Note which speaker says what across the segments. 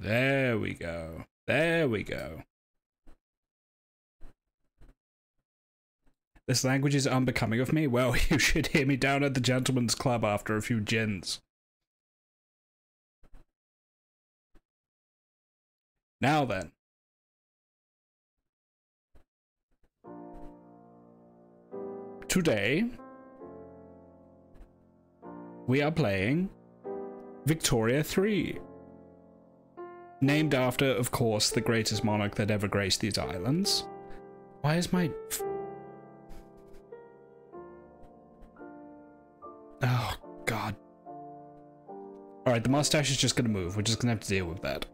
Speaker 1: There we go. There we go. This language is unbecoming of me. Well, you should hear me down at the gentleman's club after a few gins. Now then. Today, we are playing Victoria 3. Named after, of course, the greatest monarch that ever graced these islands. Why is my... Oh, God. Alright, the mustache is just gonna move. We're just gonna have to deal with that.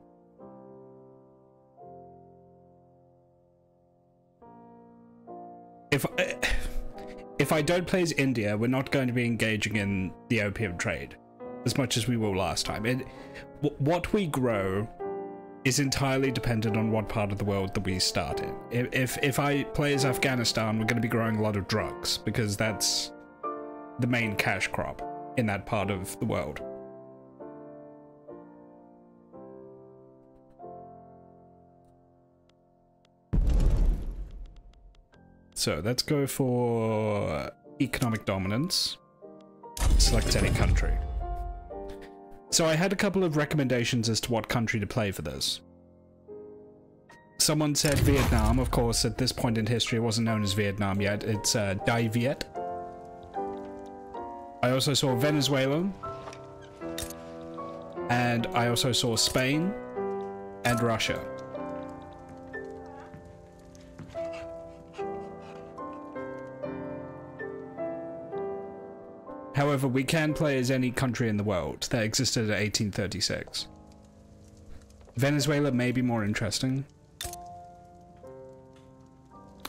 Speaker 1: If I don't play as India, we're not going to be engaging in the opium trade as much as we will last time. What we grow is entirely dependent on what part of the world that we start in. If I play as Afghanistan, we're going to be growing a lot of drugs because that's the main cash crop in that part of the world. So let's go for economic dominance. Select any country. So I had a couple of recommendations as to what country to play for this. Someone said Vietnam. Of course, at this point in history, it wasn't known as Vietnam yet. It's Dai Viet. I also saw Venezuela. And I also saw Spain and Russia. However, we can play as any country in the world that existed at 1836. Venezuela may be more interesting.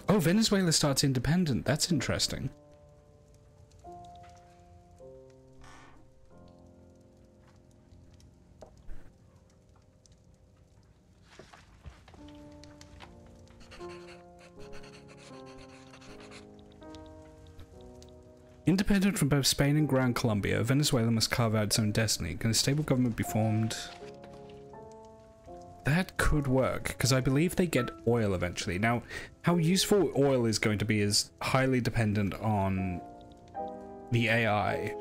Speaker 1: Oh, Venezuela starts independent. That's interesting. Independent from both Spain and Gran Colombia, Venezuela must carve out its own destiny. Can a stable government be formed? That could work, because I believe they get oil eventually. Now, how useful oil is going to be is highly dependent on the AI.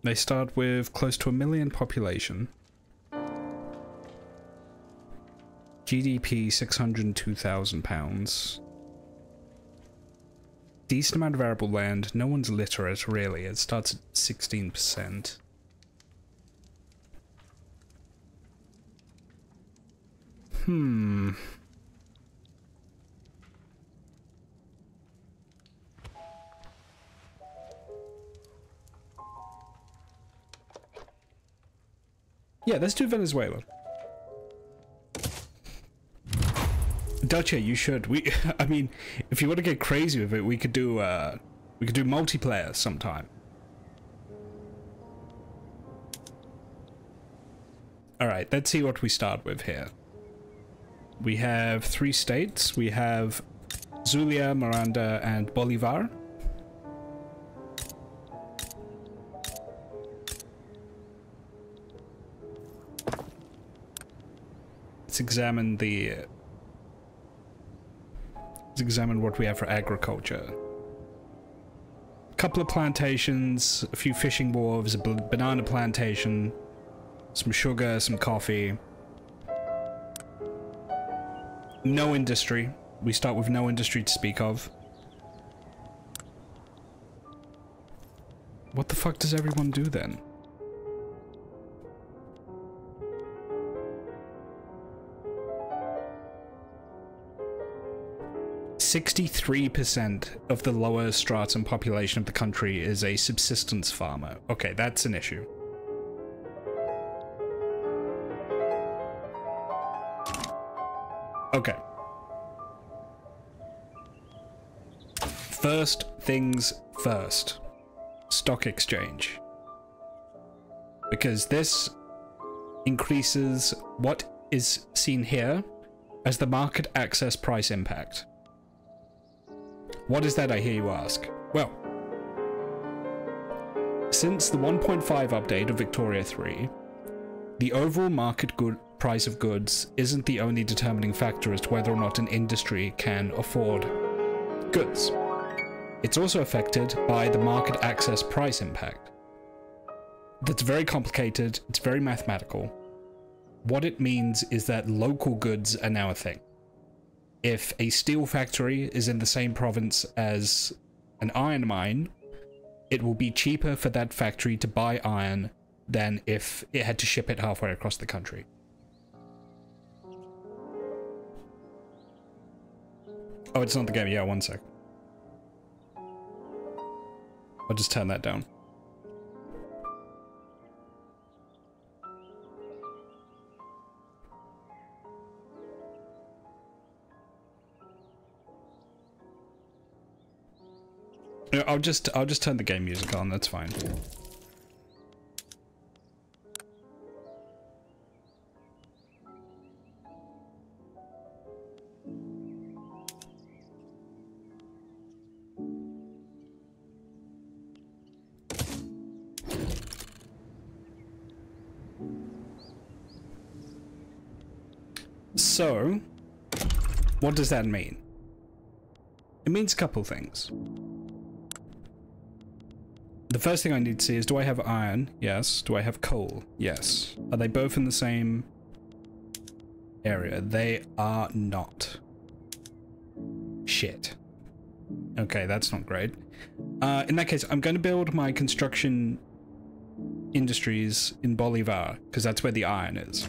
Speaker 1: They start with close to 1 million population. GDP £602,000. Decent amount of arable land. No one's literate, really. It starts at 16%. Yeah, let's do Venezuela. Dutcha, you should. I mean, if you want to get crazy with it, we could do multiplayer sometime. All right, let's see what we start with here. We have 3 states. We have Zulia, Miranda, and Bolivar. Let's examine what we have for agriculture. A couple of plantations, a few fishing wharves, a banana plantation, some sugar, some coffee. No industry. We start with no industry to speak of. What the fuck does everyone do then? 63% of the lower stratum population of the country is a subsistence farmer. Okay, that's an issue. Okay. First things first. Stock exchange. Because this increases what is seen here as the market access price impact. What is that, I hear you ask? Well, since the 1.5 update of Victoria 3, the overall market price of goods isn't the only determining factor as to whether or not an industry can afford goods. It's also affected by the market access price impact. That's very complicated, it's very mathematical. What it means is that local goods are now a thing. If a steel factory is in the same province as an iron mine, it will be cheaper for that factory to buy iron than if it had to ship it halfway across the country. Oh, it's not the game. Yeah, 1 sec. I'll just turn that down. I'll just turn the game music on, that's fine. So, what does that mean? It means a couple things. The first thing I need to see is, do I have iron? Yes. Do I have coal? Yes. Are they both in the same area? They are not. Shit. Okay, that's not great. In that case, I'm going to build my construction industries in Bolivar, because that's where the iron is.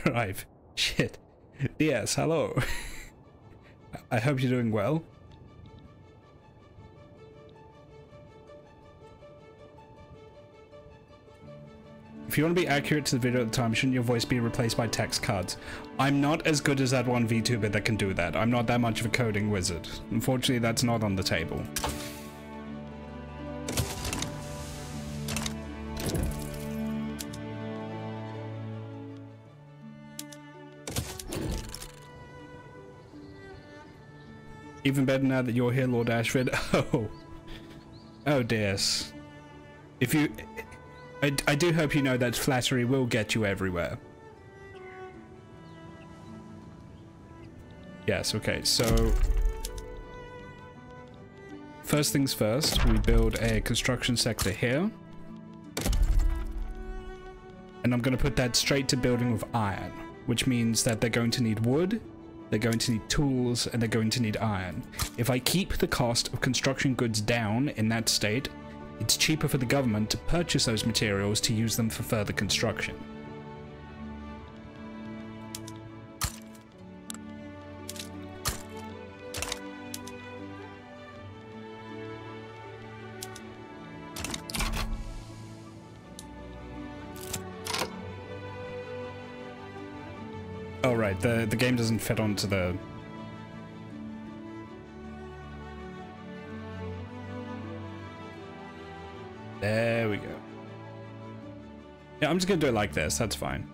Speaker 1: Arrive. Shit. Yes, hello. I hope you're doing well. If you want to be accurate to the video at the time, shouldn't your voice be replaced by text cards? I'm not as good as that one VTuber that can do that. I'm not that much of a coding wizard. Unfortunately, that's not on the table. Even better now that you're here, Lord Ashford. Oh. Oh, dear. If you... I do hope you know that flattery will get you everywhere. Yes, okay, so... First things first, we build a construction sector here. And I'm going to put that straight to building with iron, which means that they're going to need wood, they're going to need tools, and they're going to need iron. If I keep the cost of construction goods down in that state, it's cheaper for the government to purchase those materials to use them for further construction. Oh right, the game doesn't fit onto the... There we go. Yeah, I'm just gonna do it like this, that's fine.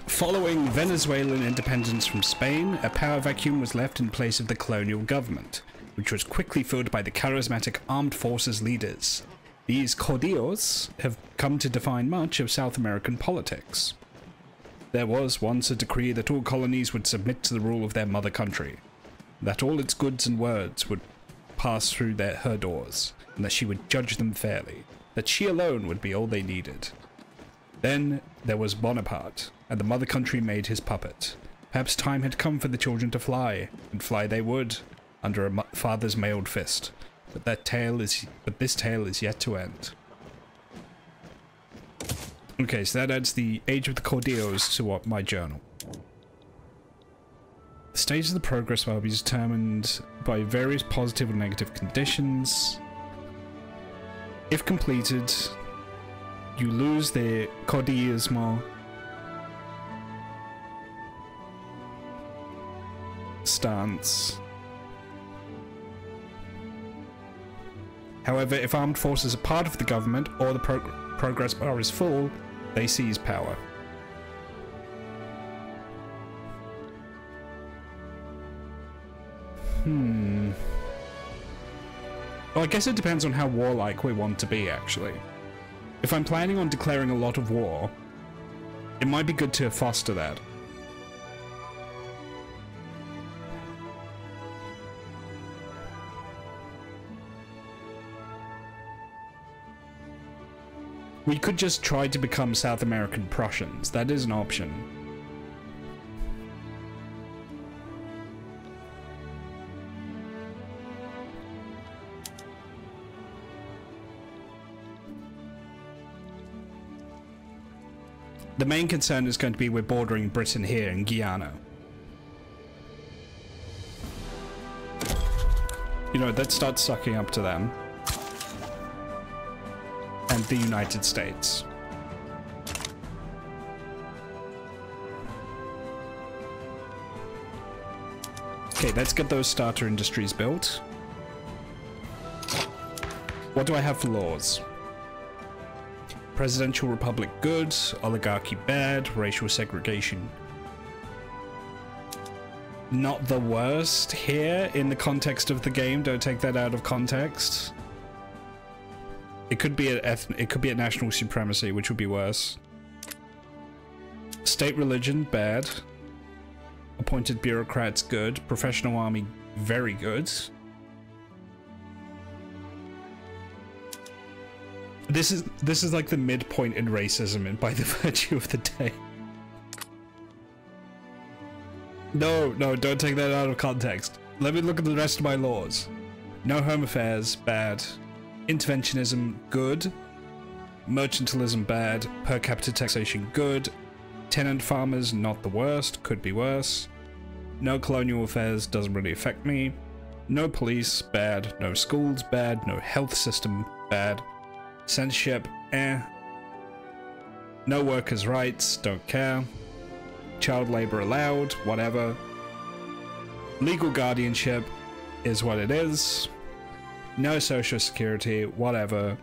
Speaker 1: Following Venezuelan independence from Spain, a power vacuum was left in place of the colonial government, which was quickly filled by the charismatic armed forces leaders. These caudillos have come to define much of South American politics. There was once a decree that all colonies would submit to the rule of their mother country, that all its goods and words would pass through her doors, and that she would judge them fairly, that she alone would be all they needed. Then there was Bonaparte, and the mother country made his puppet. Perhaps time had come for the children to fly, and fly they would, under a father's mailed fist. But this tale is yet to end. Okay, so that adds the age of the Caudillos to my journal. The stage of the progress will be determined by various positive and negative conditions. If completed, you lose the Caudillismo. stance. However, if armed forces are part of the government or the progress bar is full, they seize power. Well, I guess it depends on how warlike we want to be, actually. If I'm planning on declaring a lot of war, it might be good to foster that. We could just try to become South American Prussians. That is an option. The main concern is going to be we're bordering Britain here in Guyana. You know, let's start sucking up to them. And the United States. Okay, let's get those starter industries built. What do I have for laws? Presidential republic good, oligarchy bad, racial segregation not the worst here in the context of the game. Don't take that out of context. It could be a national supremacy, which would be worse. State religion bad. Appointed bureaucrats good. Professional army very good. This is like the midpoint in racism, and by the virtue of the day. No, don't take that out of context. Let me look at the rest of my laws. No home affairs, bad. Interventionism, good. Mercantilism, bad. Per capita taxation, good. Tenant farmers, not the worst, could be worse. No colonial affairs, doesn't really affect me. No police, bad. No schools, bad. No health system, bad. Censorship, eh. No workers' rights, don't care. Child labor allowed, whatever. Legal guardianship is what it is. No social security, whatever.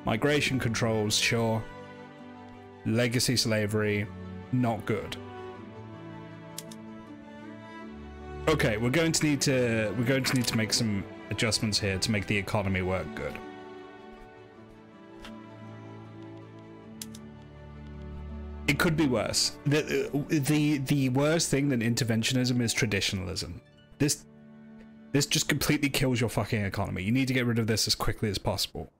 Speaker 1: Migration controls, sure. Legacy slavery, not good. Okay, we're going to need to make some adjustments here to make the economy work good. It could be worse. The worst thing than interventionism is traditionalism. This just completely kills your fucking economy. You need to get rid of this as quickly as possible.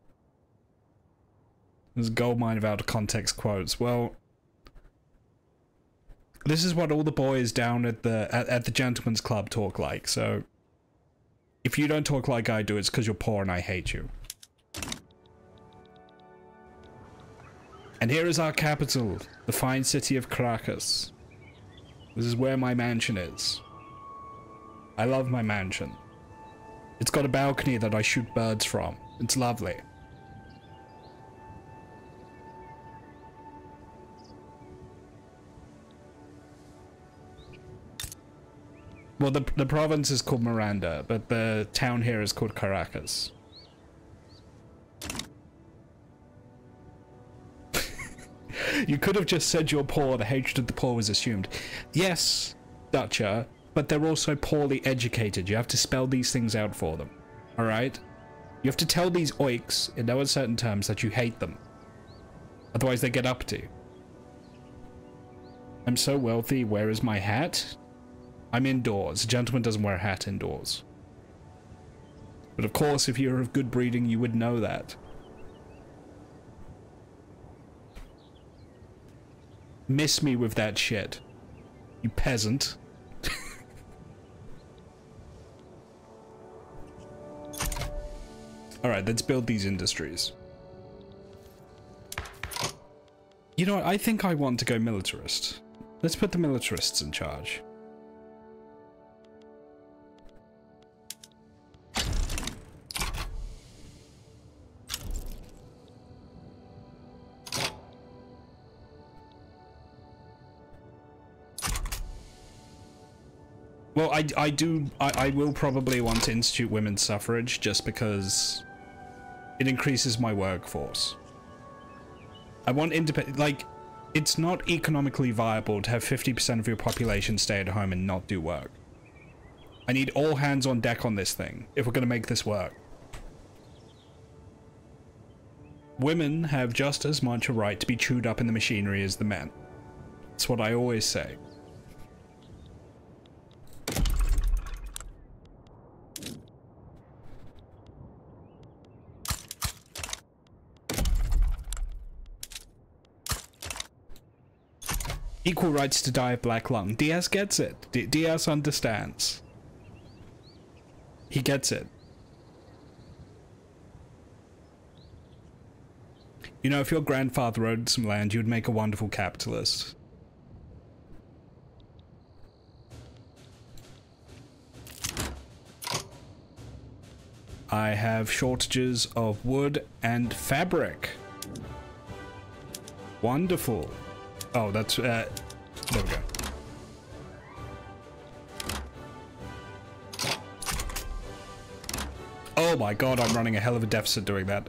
Speaker 1: There's a goldmine of out of context quotes. Well, this is what all the boys down at the gentleman's club talk like. So if you don't talk like I do, it's because you're poor and I hate you. And here is our capital, the fine city of Caracas. This is where my mansion is. I love my mansion. It's got a balcony that I shoot birds from. It's lovely. Well, the province is called Miranda, but the town here is called Caracas. You could have just said you're poor, the hatred of the poor was assumed. Yes, Dutcher, but they're also poorly educated. You have to spell these things out for them, alright? You have to tell these oiks, in no uncertain terms, that you hate them. Otherwise they get up to. I'm so wealthy, where is my hat? I'm indoors. A gentleman doesn't wear a hat indoors. But of course, if you're of good breeding, you would know that. Miss me with that shit, you peasant. Alright, let's build these industries. You know what, I think I want to go militarist. Let's put the militarists in charge. Well, I will probably want to institute women's suffrage just because it increases my workforce. I want independent, like, it's not economically viable to have 50% of your population stay at home and not do work. I need all hands on deck on this thing if we're going to make this work. Women have just as much a right to be chewed up in the machinery as the men. That's what I always say. Equal rights to die of black lung. Diaz gets it. Diaz understands. He gets it. You know, if your grandfather owned some land, you'd make a wonderful capitalist. I have shortages of wood and fabric. Wonderful. Oh, that's, there we go. Oh my god, I'm running a hell of a deficit doing that.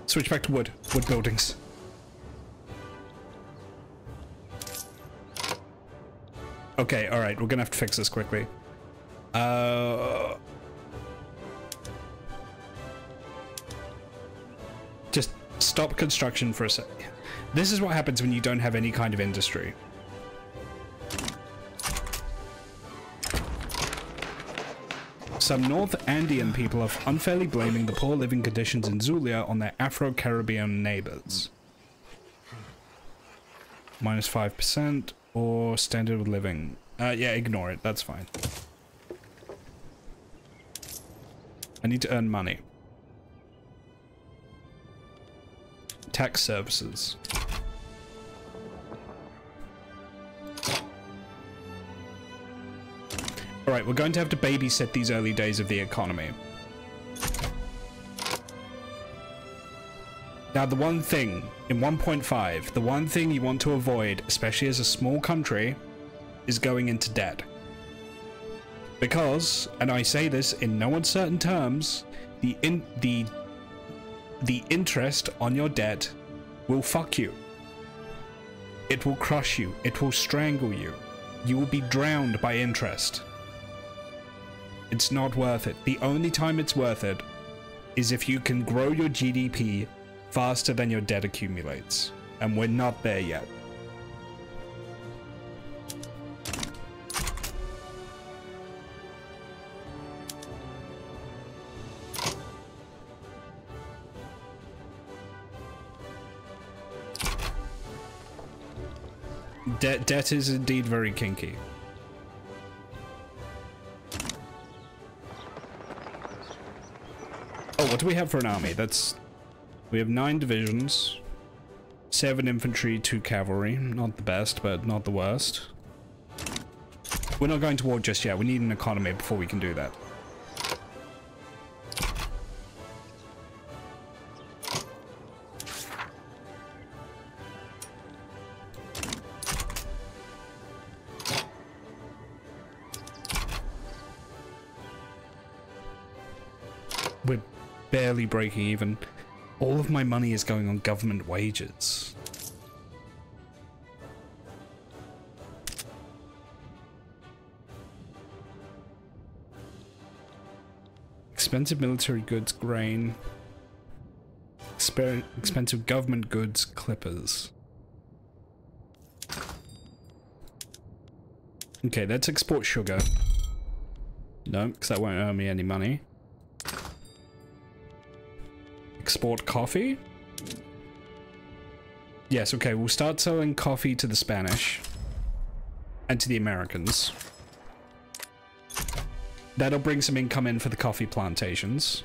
Speaker 1: Switch back to wood buildings. Okay, alright, we're gonna have to fix this quickly. Just stop construction for a sec. This is what happens when you don't have any kind of industry. Some North Andean people are unfairly blaming the poor living conditions in Zulia on their Afro-Caribbean neighbors. Minus 5% or standard of living. Yeah, ignore it. That's fine. I need to earn money. Tax services. Alright, we're going to have to babysit these early days of the economy. Now, the one thing, in 1.5, the one thing you want to avoid, especially as a small country, is going into debt. Because, and I say this in no uncertain terms, the interest on your debt will fuck you. It will crush you. It will strangle you. You will be drowned by interest. It's not worth it. The only time it's worth it is if you can grow your GDP faster than your debt accumulates. And we're not there yet. Debt is indeed very kinky. Oh, what do we have for an army? We have 9 divisions, 7 infantry, 2 cavalry. Not the best, but not the worst. We're not going to war just yet. We need an economy before we can do that. We're barely breaking even. All of my money is going on government wages. Expensive military goods, grain. Expensive government goods, clippers. Okay, let's export sugar. No, because that won't earn me any money. Export coffee? Yes, okay, we'll start selling coffee to the Spanish. And to the Americans. That'll bring some income in for the coffee plantations.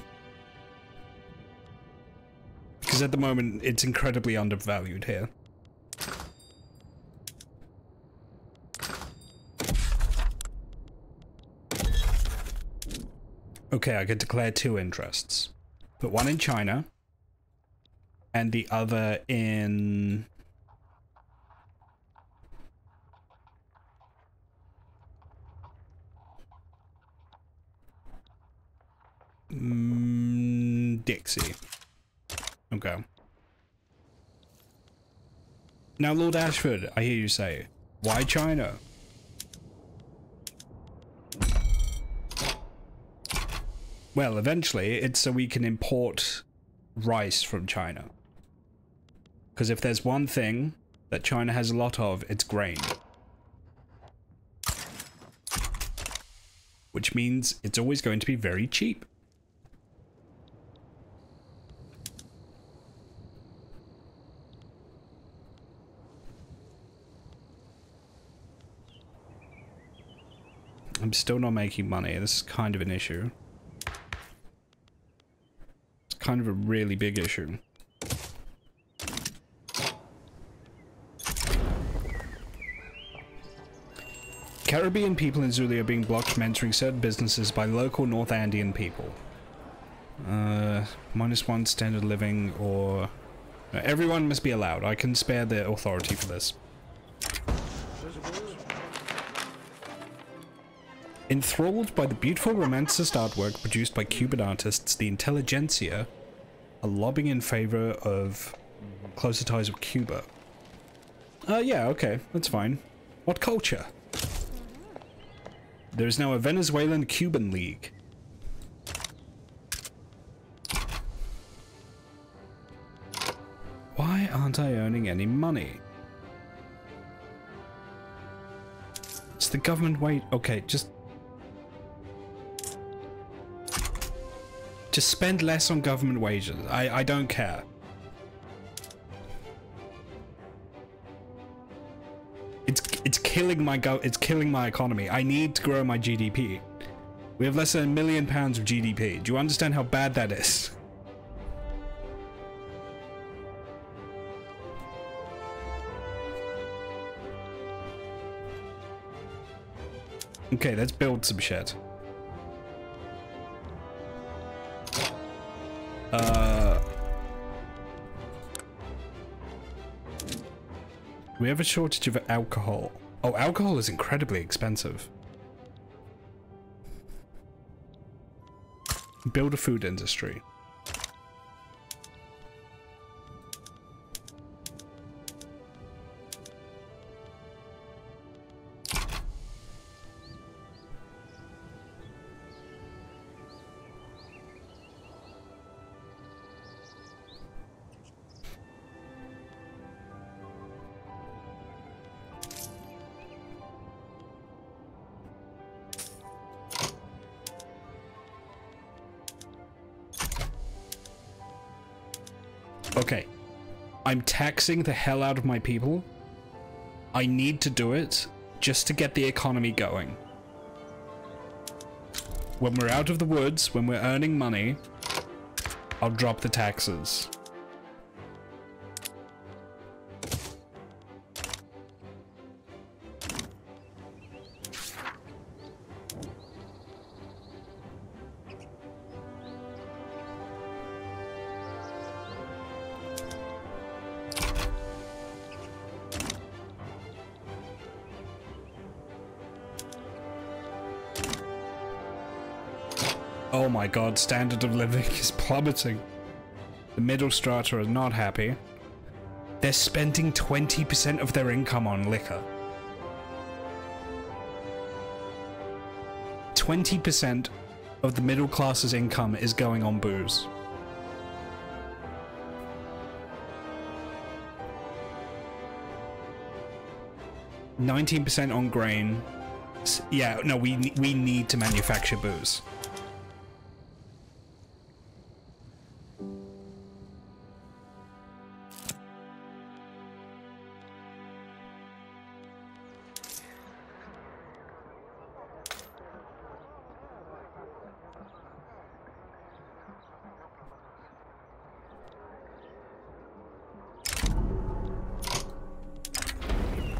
Speaker 1: Because at the moment, it's incredibly undervalued here. Okay, I could declare 2 interests. Put one in China. And the other in... Dixie. Okay. Now, Lord Ashford, I hear you say, why China? Well, eventually, it's so we can import rice from China. Because if there's one thing that China has a lot of, it's grain. Which means it's always going to be very cheap. I'm still not making money. This is kind of an issue. It's kind of a really big issue. Caribbean people in Zulia are being blocked from entering certain businesses by local North Andean people. -1 standard of living, or... everyone must be allowed. I can spare the authority for this. Enthralled by the beautiful romanticist artwork produced by Cuban artists, the intelligentsia are lobbying in favor of closer ties with Cuba. Yeah, okay, that's fine. What culture? There is now a Venezuelan-Cuban League. Why aren't I earning any money? It's the government wait. Okay, just spend less on government wages. I don't care. It's killing my economy. I need to grow my GDP. We have less than £1 million of GDP. Do you understand how bad that is? Okay, let's build some shit. We have a shortage of alcohol. Oh, alcohol is incredibly expensive. Build a food industry. Okay, I'm taxing the hell out of my people. I need to do it just to get the economy going. When we're out of the woods, when we're earning money, I'll drop the taxes. Oh my god, standard of living is plummeting. The middle strata are not happy. They're spending 20% of their income on liquor. 20% of the middle class's income is going on booze. %19 on grain. Yeah, no, we need to manufacture booze.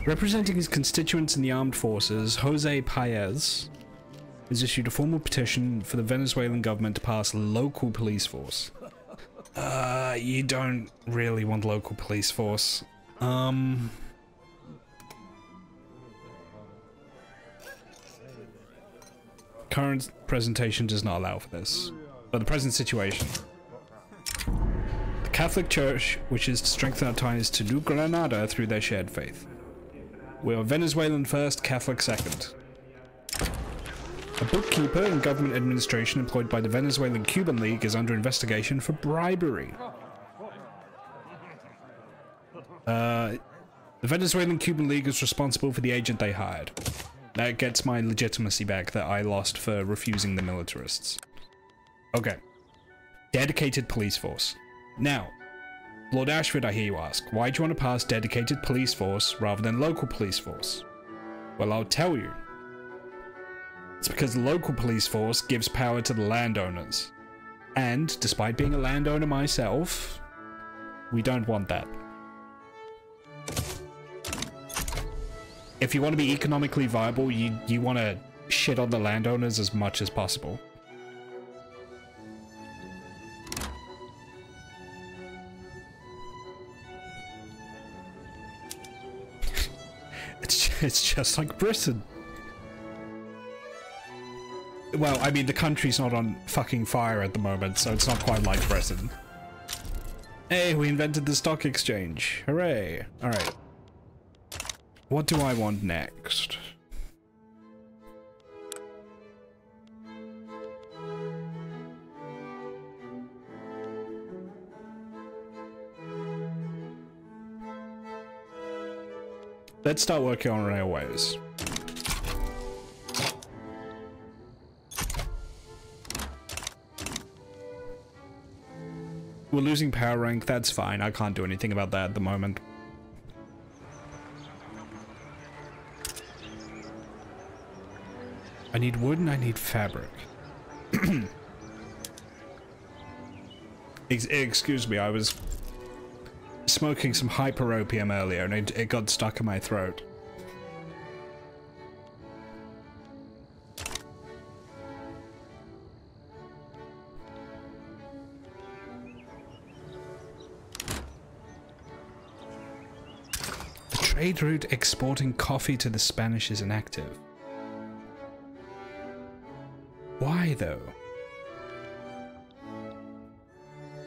Speaker 1: Representing his constituents in the armed forces, Jose Paez has issued a formal petition for the Venezuelan government to pass local police force. You don't really want local police force. Current presentation does not allow for this. But the present situation. Catholic Church wishes to strengthen our ties to New Granada through their shared faith. We are Venezuelan first, Catholic second. A bookkeeper in government administration employed by the Venezuelan-Cuban League is under investigation for bribery. The Venezuelan-Cuban League is responsible for the agent they hired. That gets my legitimacy back that I lost for refusing the militarists. Okay. Dedicated police force. Now, Lord Ashford, I hear you ask, why do you want to pass dedicated police force rather than local police force? Well, I'll tell you. It's because the local police force gives power to the landowners. And, despite being a landowner myself, we don't want that. If you want to be economically viable, you want to shit on the landowners as much as possible. It's just like Britain. Well, I mean, the country's not on fucking fire at the moment, so it's not quite like Britain. Hey, we invented the stock exchange. Hooray. Alright. What do I want next? Let's start working on railways. We're losing power rank, that's fine. I can't do anything about that at the moment. I need wood and I need fabric. Excuse me, I was smoking some hyper opium earlier and it got stuck in my throat. The trade route exporting coffee to the Spanish is inactive. Why though?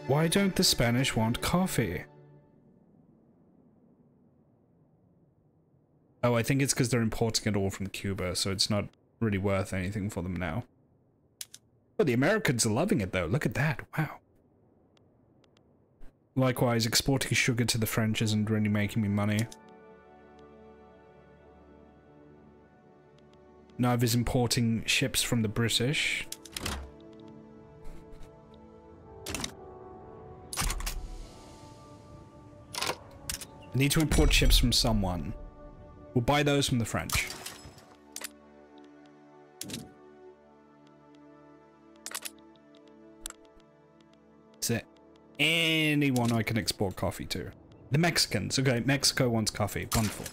Speaker 1: Why don't the Spanish want coffee? Oh, I think it's because they're importing it all from Cuba, so it's not really worth anything for them now. Oh, the Americans are loving it though, look at that, wow. Likewise, exporting sugar to the French isn't really making me money. Neither is importing ships from the British. I need to import ships from someone. We'll buy those from the French. Is there anyone I can export coffee to? The Mexicans. Okay, Mexico wants coffee. Wonderful.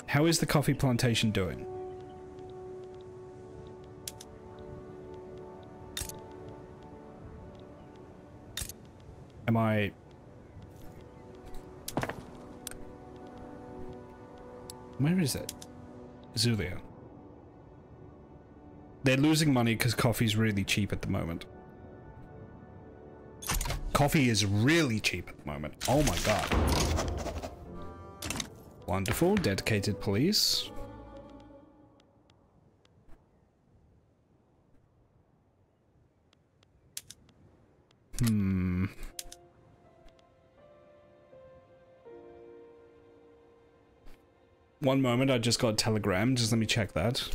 Speaker 1: How is the coffee plantation doing? Am I... Where is it? Zulia. They're losing money because coffee's really cheap at the moment. Coffee is really cheap at the moment. Oh my god. Wonderful. Dedicated police. One moment, I just got a telegram. Just let me check that.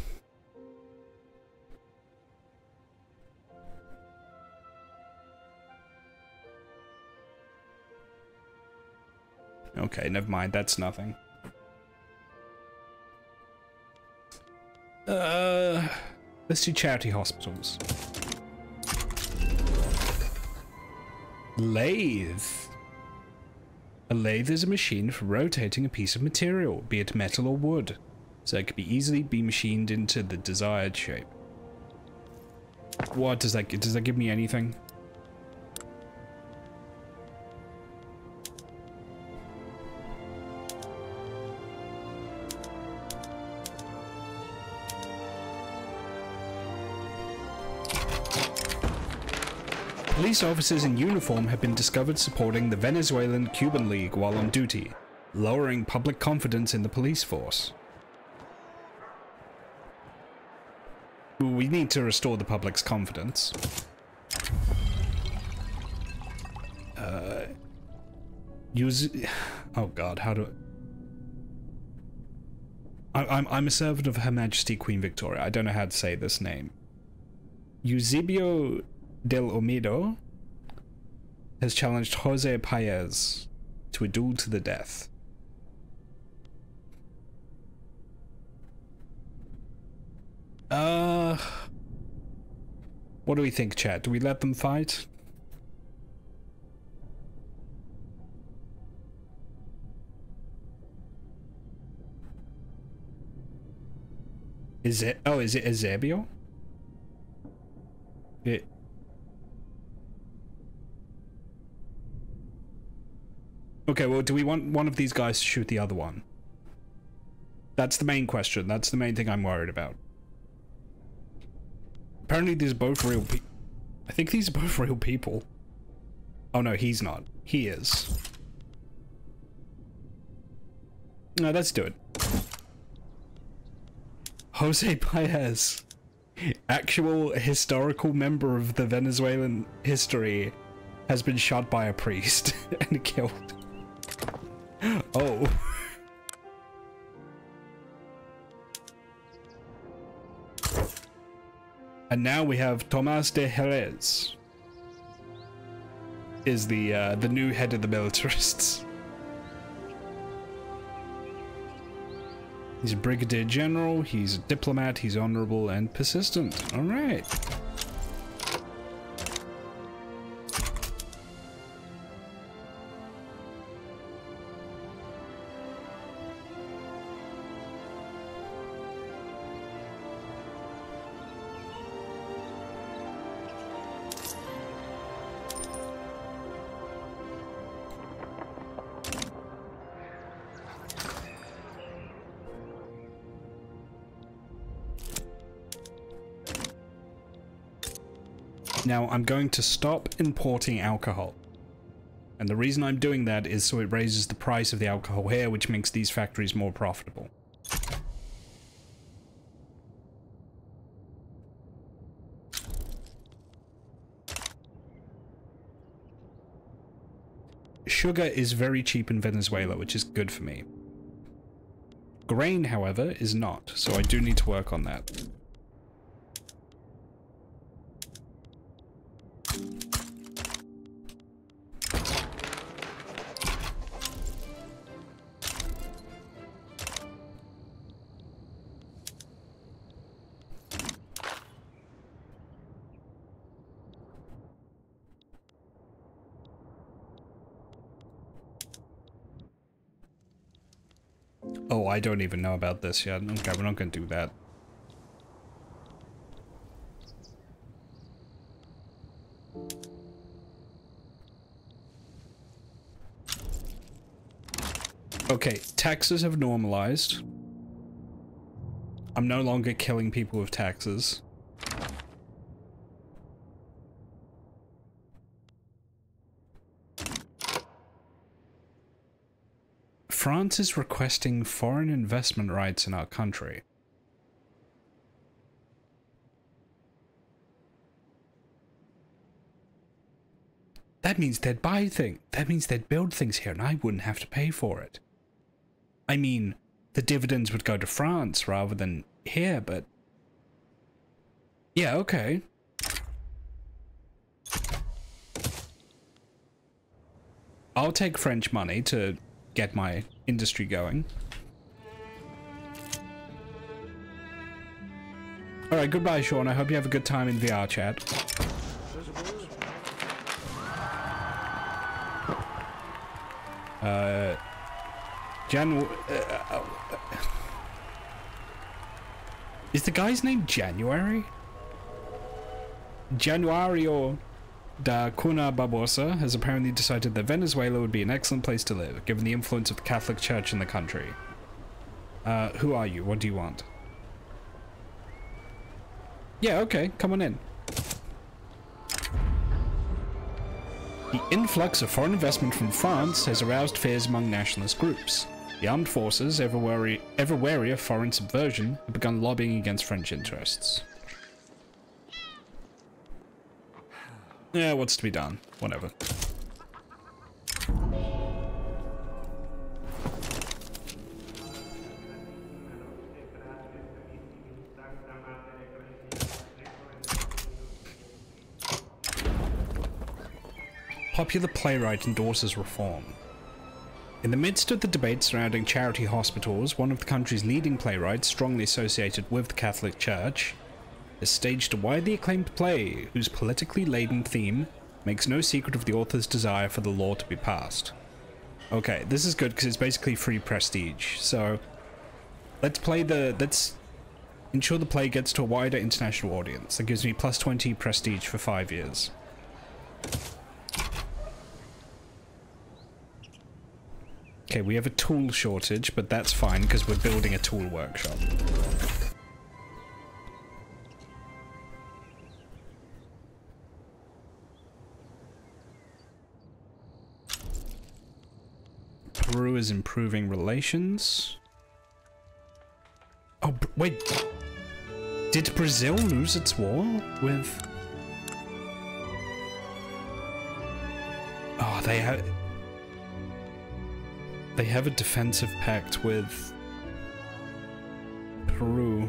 Speaker 1: Okay, never mind. That's nothing. Let's do charity hospitals. Lathe. A lathe is a machine for rotating a piece of material, be it metal or wood, so it can be easily be machined into the desired shape. What does that give me anything? Police officers in uniform have been discovered supporting the Venezuelan-Cuban League while on duty, lowering public confidence in the police force. We need to restore the public's confidence. Oh god, how do I'm a servant of Her Majesty Queen Victoria. I don't know how to say this name. Eusebio del Olmedo has challenged Jose Paez to a duel to the death. What do we think, chat? Do we let them fight? Is it? Oh, is it Eusebio? Okay, well, do we want one of these guys to shoot the other one? That's the main question. That's the main thing I'm worried about. Apparently these are both real people. I think these are both real people. Oh no, he's not. He is. No, let's do it. Jose Paez, actual historical member of the Venezuelan history, has been shot by a priest and killed. Oh. And now we have Tomas de Jerez is the new head of the militarists. He's a brigadier general, he's a diplomat, he's honorable and persistent. All right. Now, I'm going to stop importing alcohol. And the reason I'm doing that is so it raises the price of the alcohol here, which makes these factories more profitable. Sugar is very cheap in Venezuela, which is good for me. Grain, however, is not, so I do need to work on that. Oh, I don't even know about this yet. Okay, we're not going to do that. Okay, taxes have normalized. I'm no longer killing people with taxes. France is requesting foreign investment rights in our country. That means they'd buy things. That means they'd build things here and I wouldn't have to pay for it. I mean, the dividends would go to France rather than here, but... yeah, okay. I'll take French money to get my industry going. Alright, goodbye, Sean. I hope you have a good time in VR chat. Is the guy's name January? Januario da Cuna Barbosa has apparently decided that Venezuela would be an excellent place to live, given the influence of the Catholic Church in the country. Who are you? What do you want? Yeah, okay, come on in. The influx of foreign investment from France has aroused fears among nationalist groups. The armed forces, ever wary of foreign subversion, have begun lobbying against French interests. Yeah, what's to be done? Whatever. Popular playwright endorses reform. In the midst of the debate surrounding charity hospitals, one of the country's leading playwrights, strongly associated with the Catholic Church, has staged a widely acclaimed play whose politically laden theme makes no secret of the author's desire for the law to be passed. Okay, this is good because it's basically free prestige. So let's ensure the play gets to a wider international audience. That gives me plus 20 prestige for 5 years. Okay, we have a tool shortage, but that's fine because we're building a tool workshop. Peru is improving relations. Oh, wait. Did Brazil lose its war with... Oh, they have a defensive pact with Peru.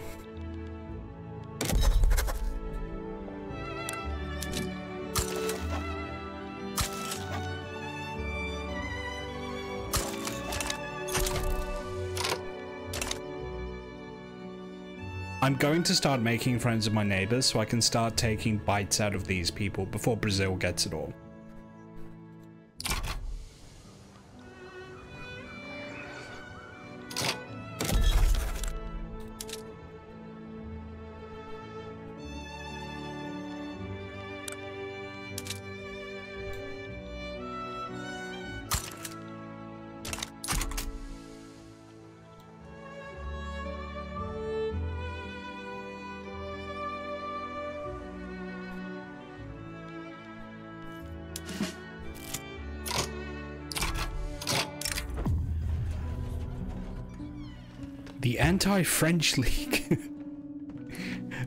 Speaker 1: I'm going to start making friends with my neighbors so I can start taking bites out of these people before Brazil gets it all. The Anti-French League.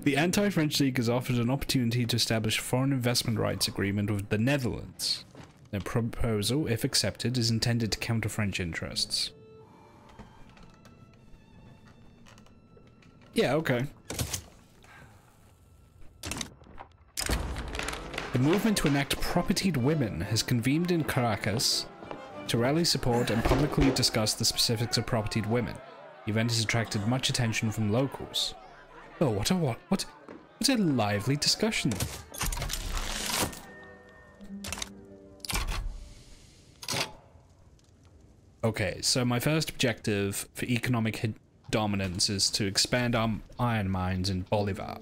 Speaker 1: The Anti-French League has offered an opportunity to establish a foreign investment rights agreement with the Netherlands. Their proposal, if accepted, is intended to counter French interests. Yeah, okay. The movement to enact propertied women has convened in Caracas to rally support and publicly discuss the specifics of propertied women. The event has attracted much attention from locals. Oh, what a lively discussion. Okay, so my first objective for economic dominance is to expand our iron mines in Bolivar.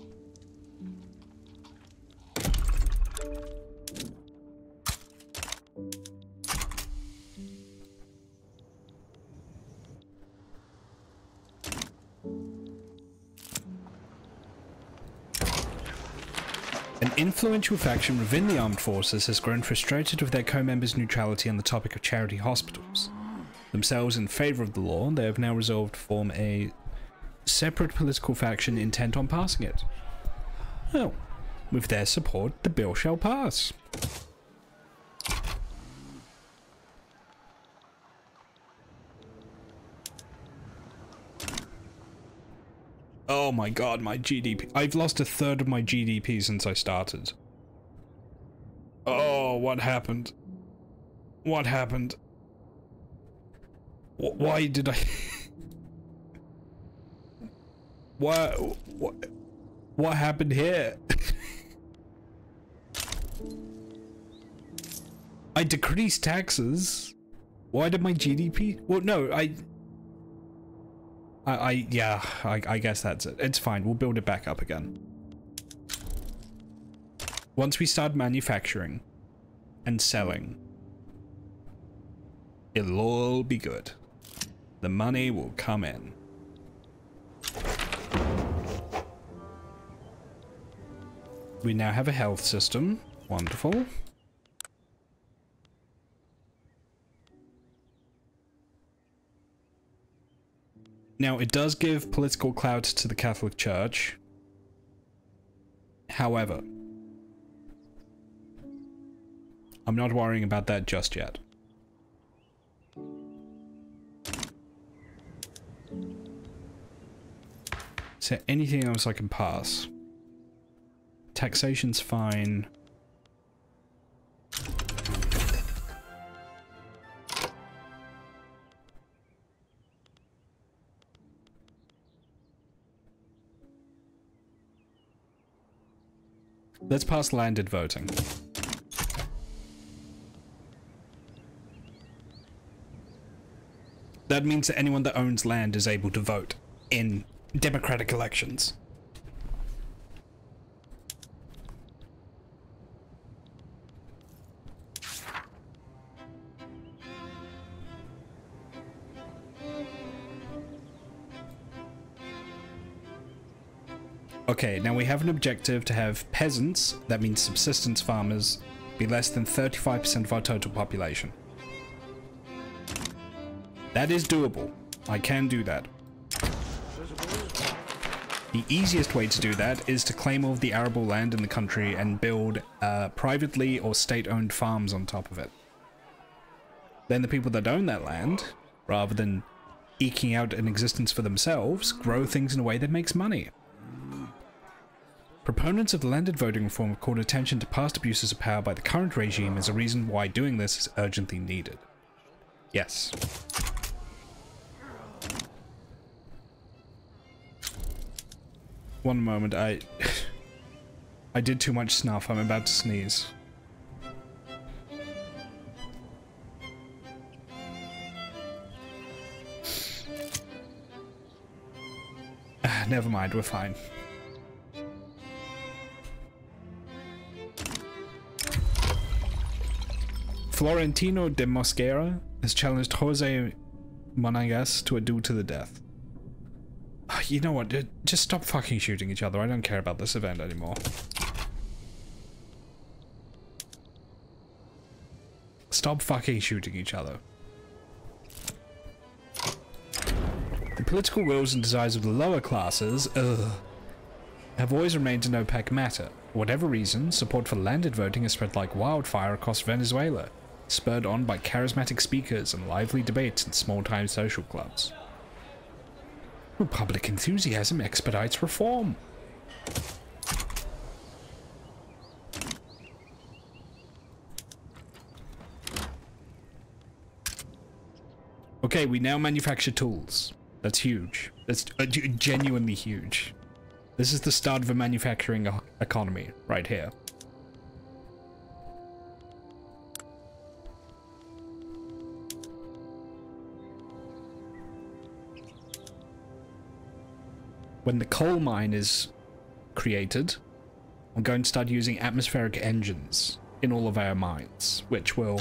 Speaker 1: An influential faction within the armed forces has grown frustrated with their co-members' neutrality on the topic of charity hospitals. Themselves in favour of the law, they have now resolved to form a separate political faction intent on passing it. Well, with their support, the bill shall pass. Oh my god, my GDP. I've lost a third of my GDP since I started. Oh, what happened? What happened? Why did I... What happened here? I decreased taxes. Why did my GDP... Well, no, yeah, I guess that's it. It's fine. We'll build it back up again. Once we start manufacturing and selling, it'll all be good. The money will come in. We now have a health system. Wonderful. Now, it does give political clout to the Catholic Church. However, I'm not worrying about that just yet. Is there anything else I can pass? Taxation's fine. Let's pass landed voting. That means that anyone that owns land is able to vote in democratic elections. Okay, now we have an objective to have peasants, that means subsistence farmers, be less than 35% of our total population. That is doable. I can do that. The easiest way to do that is to claim all of the arable land in the country and build privately or state-owned farms on top of it. Then the people that own that land, rather than eking out an existence for themselves, grow things in a way that makes money. Proponents of the landed voting reform have called attention to past abuses of power by the current regime as a reason why doing this is urgently needed. Yes. One moment, I did too much snuff. I'm about to sneeze. Never mind, we're fine. Florentino de Mosquera has challenged Jose Monagas to a duel to the death. You know what, just stop fucking shooting each other. I don't care about this event anymore. Stop fucking shooting each other. The political wills and desires of the lower classes, have always remained an opaque matter. For whatever reason, support for landed voting has spread like wildfire across Venezuela, spurred on by charismatic speakers and lively debates in small-time social clubs. Public enthusiasm expedites reform. Okay, we now manufacture tools. That's huge. That's genuinely huge. This is the start of a manufacturing economy right here. When the coal mine is created, I'm going to start using atmospheric engines in all of our mines, which will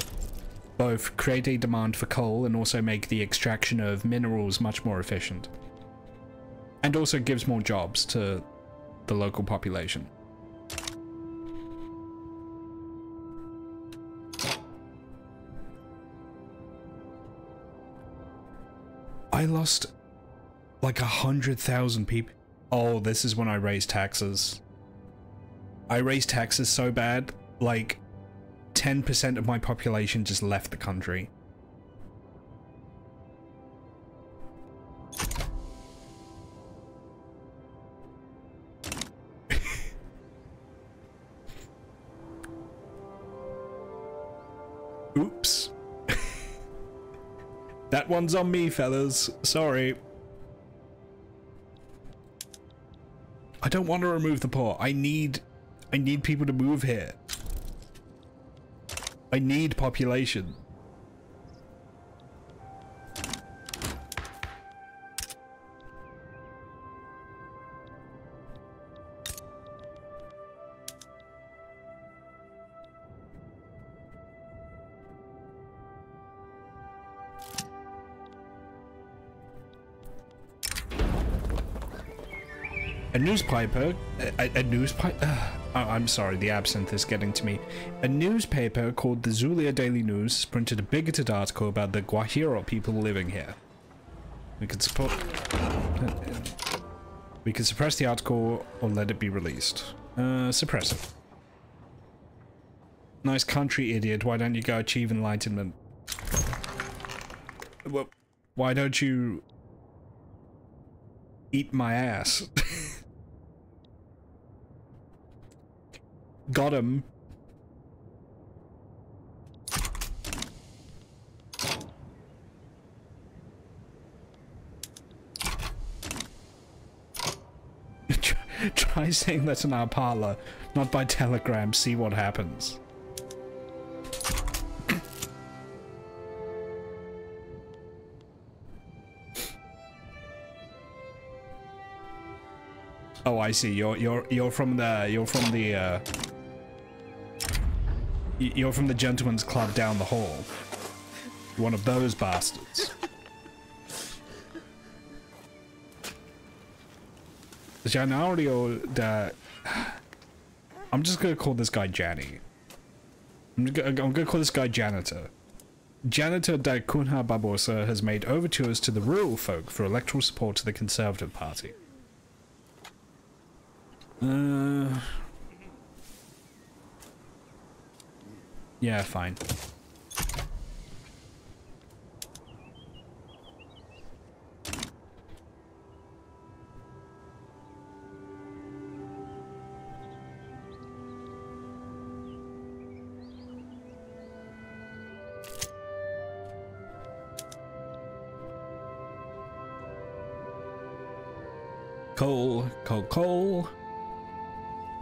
Speaker 1: both create a demand for coal and also make the extraction of minerals much more efficient. And also gives more jobs to the local population. I lost like 100,000 people. Oh, this is when I raised taxes. I raised taxes so bad, like 10% of my population just left the country. Oops. That one's on me, fellas. Sorry. I don't want to remove the poor. I need people to move here. I need population. A newspaper, I'm sorry, the absinthe is getting to me. A newspaper called the Zulia Daily News printed a bigoted article about the Guajiro people living here. We could support... We can suppress the article or let it be released. Suppress it. Nice country, idiot. Why don't you go achieve enlightenment? Well, why don't you eat my ass? Got him. Try saying that in our parlor, not by telegram. See what happens. Oh, I see. You're from the you're from the gentleman's club down the hall. One of those bastards. I'm just gonna call this guy Janny. I'm gonna call this guy Janitor. Janitor da Cunha Barbosa has made overtures to the rural folk for electoral support to the Conservative Party. Yeah, fine. Coal, coal, coal.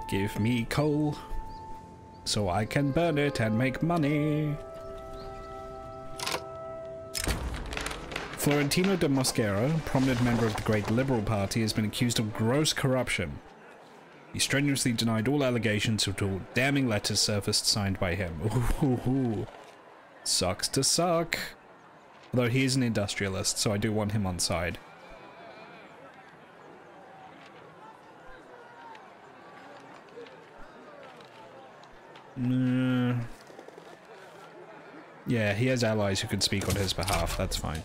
Speaker 1: Give me coal, so I can burn it and make money. Florentino de Mosquera, prominent member of the Great Liberal Party, has been accused of gross corruption. He strenuously denied all allegations until damning letters surfaced signed by him. Ooh. Sucks to suck. Although he is an industrialist, so I do want him on side. Yeah, he has allies who can speak on his behalf, that's fine.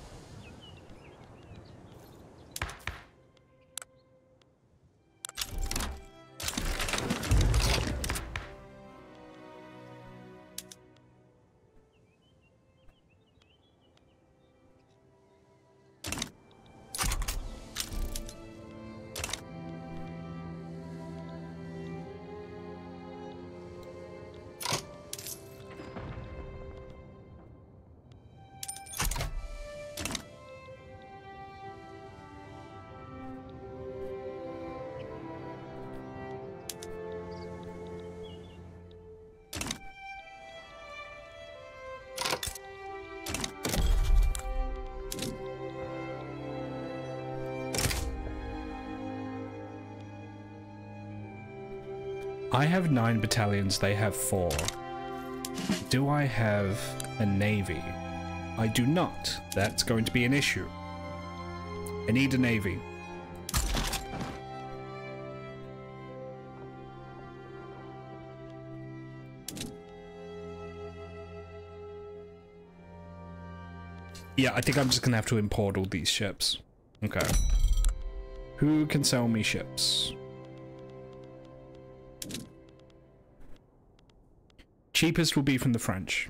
Speaker 1: I have 9 battalions, they have 4. Do I have a navy? I do not. That's going to be an issue. I need a navy. Yeah, I think I'm just gonna have to import all these ships. Okay. Who can sell me ships? Cheapest will be from the French.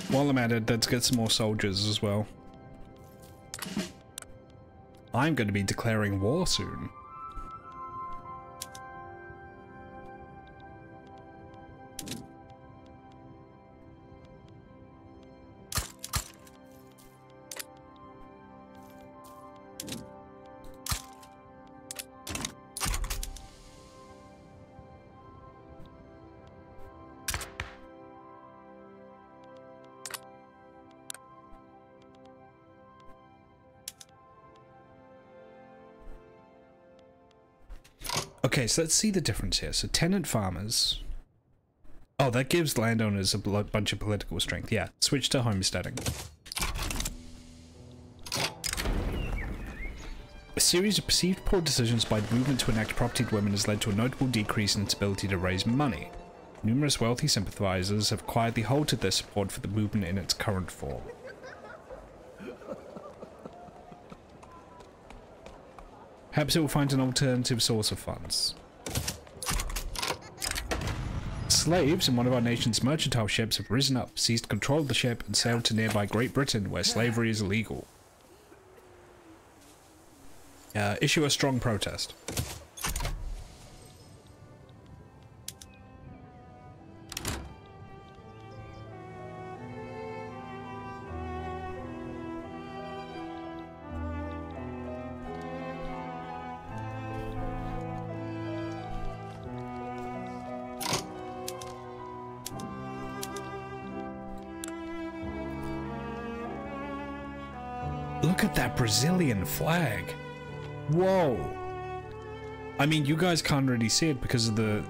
Speaker 1: While I'm at it, let's get some more soldiers as well. I'm going to be declaring war soon. Okay, so let's see the difference here. So tenant farmers. Oh, that gives landowners a bunch of political strength. Yeah, switch to homesteading. A series of perceived poor decisions by the movement to enact propertied women has led to a notable decrease in its ability to raise money. Numerous wealthy sympathizers have quietly halted their support for the movement in its current form. Perhaps it will find an alternative source of funds. Slaves in one of our nation's mercantile ships have risen up, seized control of the ship, and sailed to nearby Great Britain, where slavery is illegal. Issue a strong protest. Look at that Brazilian flag. Whoa. I mean, you guys can't really see it because of the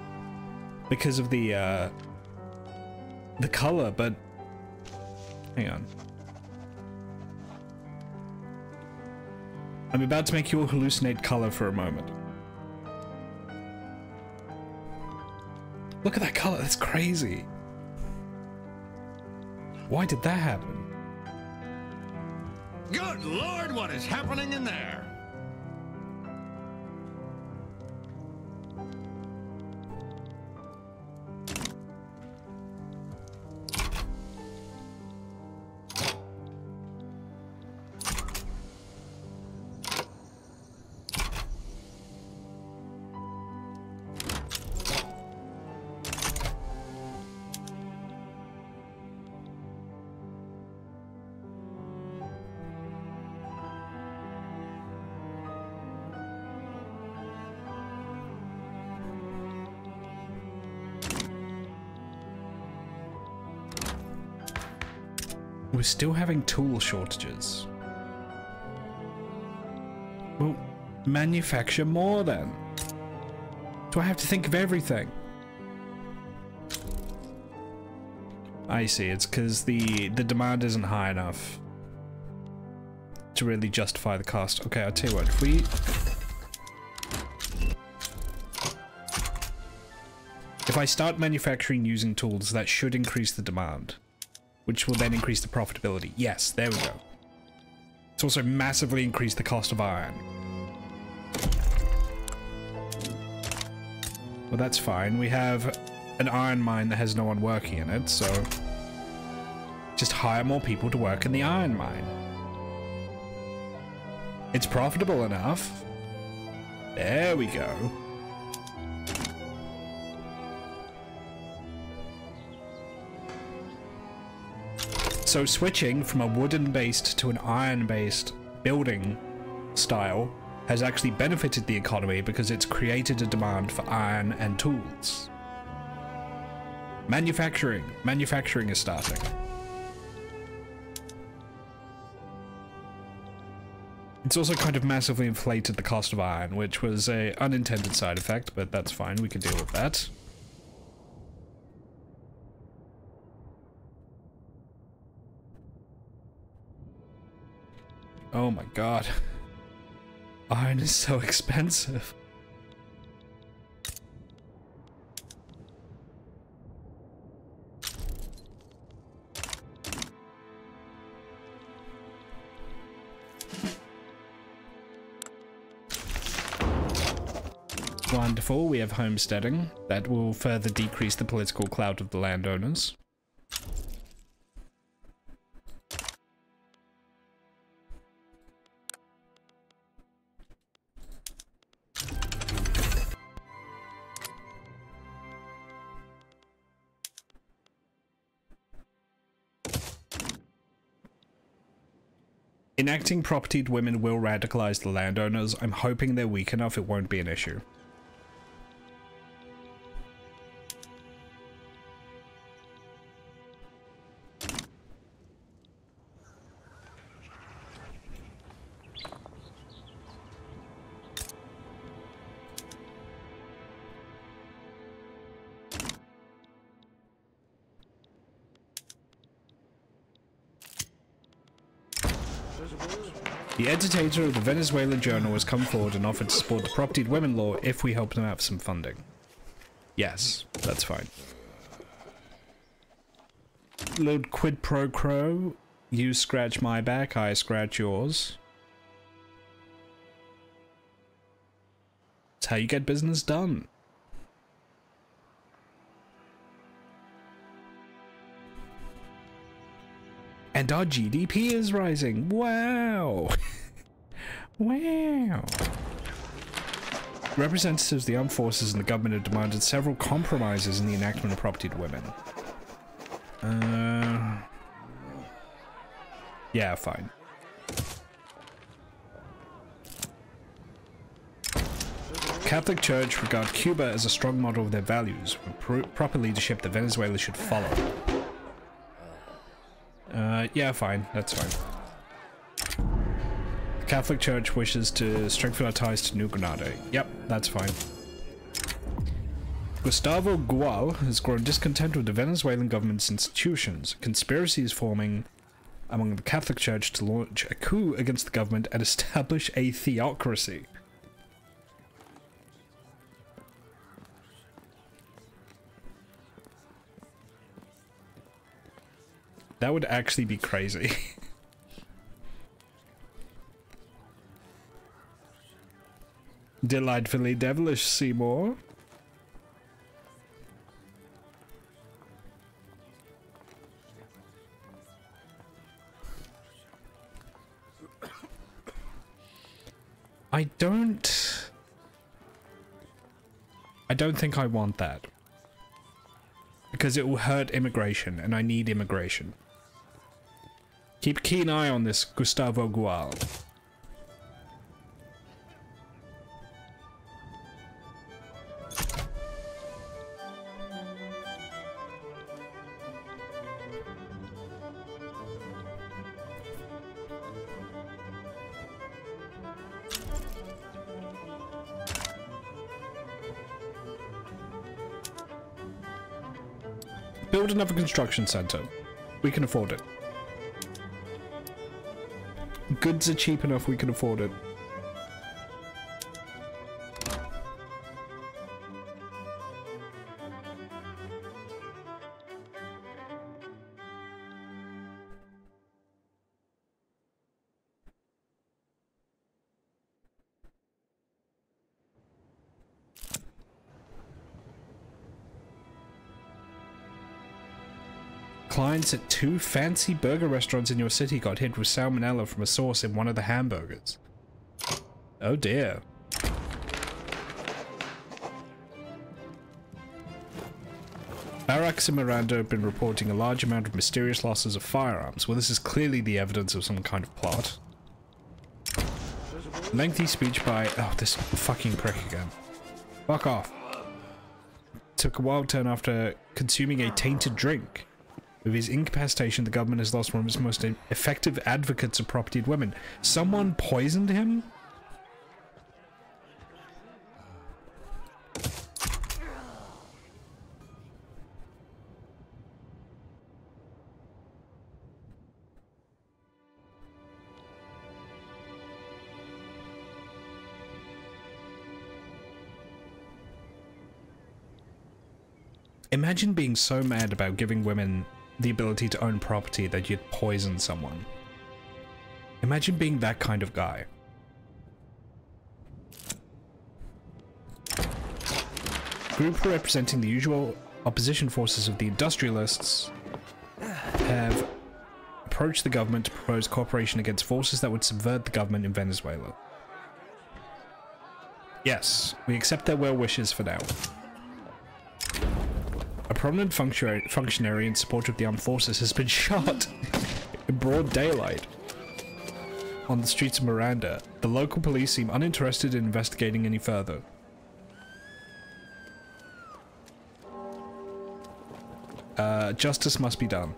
Speaker 1: color, but hang on. I'm about to make you all hallucinate color for a moment. Look at that color, that's crazy. Why did that happen?
Speaker 2: Good Lord, what is happening in there?
Speaker 1: We're still having tool shortages. Well, manufacture more then. Do I have to think of everything? I see, it's because the demand isn't high enough to really justify the cost. Okay, I'll tell you what, if I start manufacturing using tools, that should increase the demand, which will then increase the profitability. Yes, there we go. It's also massively increased the cost of iron. Well, that's fine. We have an iron mine that has no one working in it, so just hire more people to work in the iron mine. It's profitable enough. There we go. So switching from a wooden-based to an iron-based building style has actually benefited the economy because it's created a demand for iron and tools. Manufacturing is starting. It's also kind of massively inflated the cost of iron, which was an unintended side effect, but that's fine, we can deal with that. Oh my god. Iron is so expensive. Wonderful, we have homesteading. That will further decrease the political clout of the landowners. Enacting propertied women will radicalize the landowners. I'm hoping they're weak enough it won't be an issue. The editor of the Venezuelan Journal has come forward and offered to support the propertied women law if we help them out with some funding. Yes, that's fine. Little quid pro quo. You scratch my back, I scratch yours. That's how you get business done. And our GDP is rising. Wow. Wow. Representatives of the armed forces and the government have demanded several compromises in the enactment of property to women. Yeah, fine. Catholic Church regard Cuba as a strong model of their values, with proper leadership that Venezuela should follow. Yeah, fine. That's fine. The Catholic Church wishes to strengthen our ties to New Granada. Yep, that's fine. Gustavo Gual has grown discontent with the Venezuelan government's institutions. A conspiracy is forming among the Catholic Church to launch a coup against the government and establish a theocracy. That would actually be crazy. Delightfully devilish, Seymour. I don't think I want that. Because it will hurt immigration, and I need immigration. Keep a keen eye on this, Gustavo Gual. Build another construction center. We can afford it. Goods are cheap enough, we can afford it. Clients at 2 fancy burger restaurants in your city got hit with salmonella from a sauce in one of the hamburgers. Oh dear. Barracks and Miranda have been reporting a large amount of mysterious losses of firearms. Well, this is clearly the evidence of some kind of plot. Lengthy speech by... oh, this fucking prick again. Fuck off. Took a wild turn after consuming a tainted drink. With his incapacitation, the government has lost one of its most effective advocates of propertied women. Someone poisoned him? Imagine being so mad about giving women the ability to own property that you'd poison someone. Imagine being that kind of guy. Group representing the usual opposition forces of the industrialists have approached the government to propose cooperation against forces that would subvert the government in Venezuela. Yes, we accept their well wishes for now. A prominent functionary in support of the armed forces has been shot in broad daylight on the streets of Miranda. The local police seem uninterested in investigating any further. Justice must be done.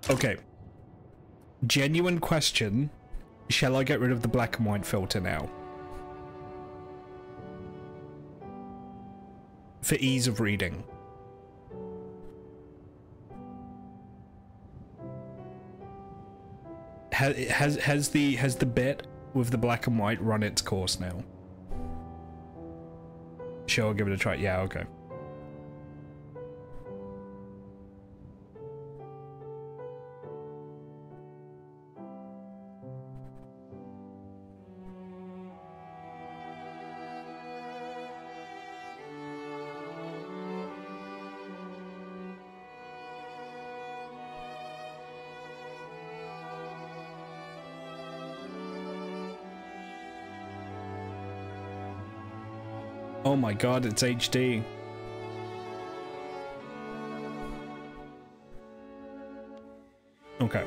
Speaker 1: Okay. Genuine question. Shall I get rid of the black and white filter now? For ease of reading. has the bet with the black and white run its course now? Sure, I'll give it a try. Yeah, okay. Oh my god, it's HD. Okay.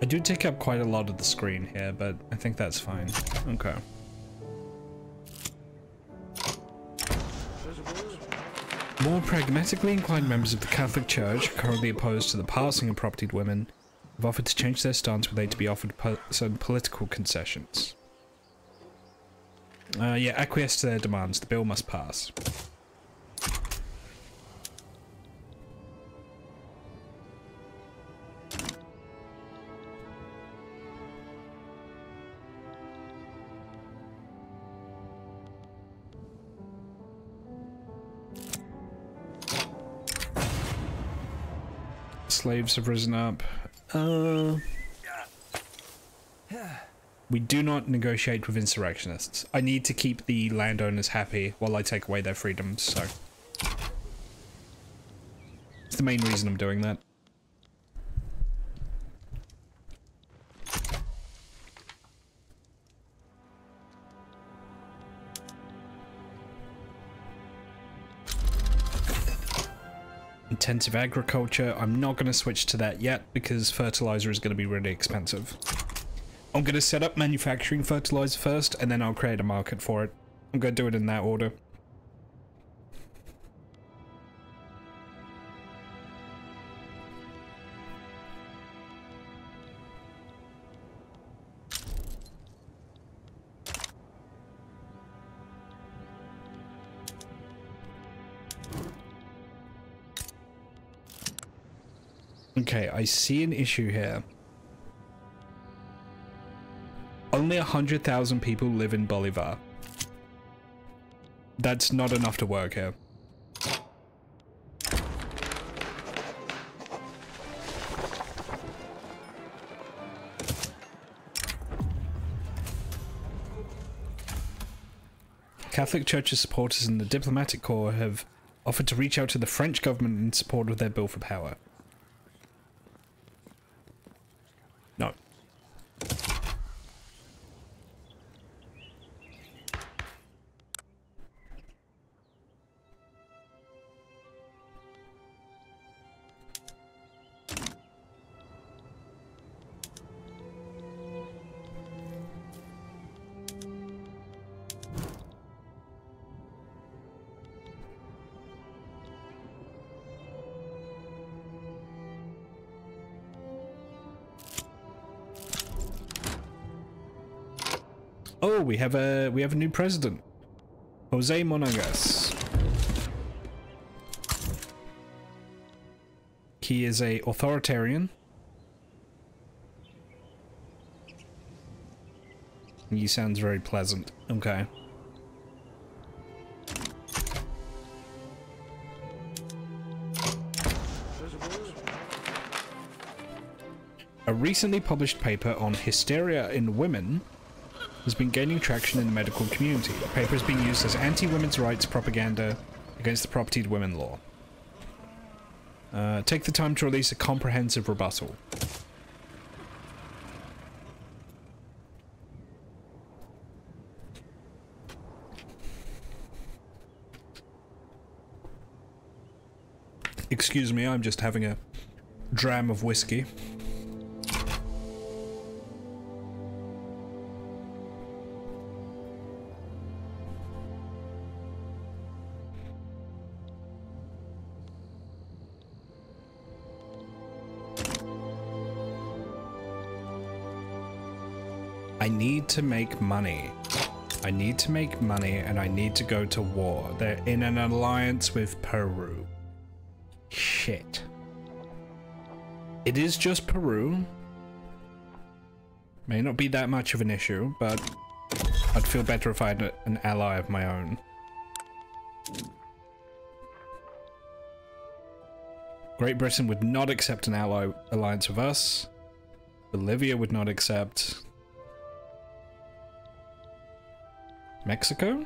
Speaker 1: I do take up quite a lot of the screen here, but I think that's fine. Okay. More pragmatically inclined members of the Catholic Church, currently opposed to the passing of propertied women, have offered to change their stance were they to be offered some political concessions. Yeah, acquiesce to their demands. The bill must pass. Slaves have risen up. We do not negotiate with insurrectionists. I need to keep the landowners happy while I take away their freedoms, so... It's the main reason I'm doing that. Intensive agriculture, I'm not going to switch to that yet because fertilizer is going to be really expensive. I'm going to set up manufacturing fertilizer first and then I'll create a market for it. I'm going to do it in that order. Okay, I see an issue here. Only 100,000 people live in Bolivar. That's not enough to work here. Catholic Church's supporters in the diplomatic corps have offered to reach out to the French government in support of their bill for power. No. Oh, we have a new president, Jose Monagas. He is a authoritarian. He sounds very pleasant. Okay. A recently published paper on hysteria in women has been gaining traction in the medical community. The paper is being used as anti-women's rights propaganda against the propertied women law. Take the time to release a comprehensive rebuttal. Excuse me, I'm just having a dram of whiskey. I need to make money. I need to make money and I need to go to war. They're in an alliance with Peru. Shit. It is just Peru. May not be that much of an issue, but I'd feel better if I had an ally of my own. Great Britain would not accept an alliance with us. Bolivia would not accept. Mexico?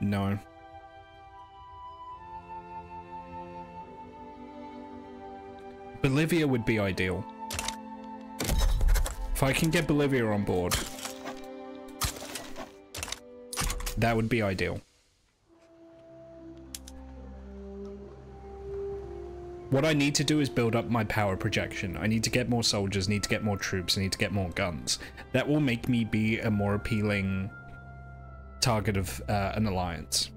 Speaker 1: No. Bolivia would be ideal. If I can get Bolivia on board, that would be ideal. What I need to do is build up my power projection. I need to get more soldiers, need to get more troops, I need to get more guns. That will make me be a more appealing target of an alliance.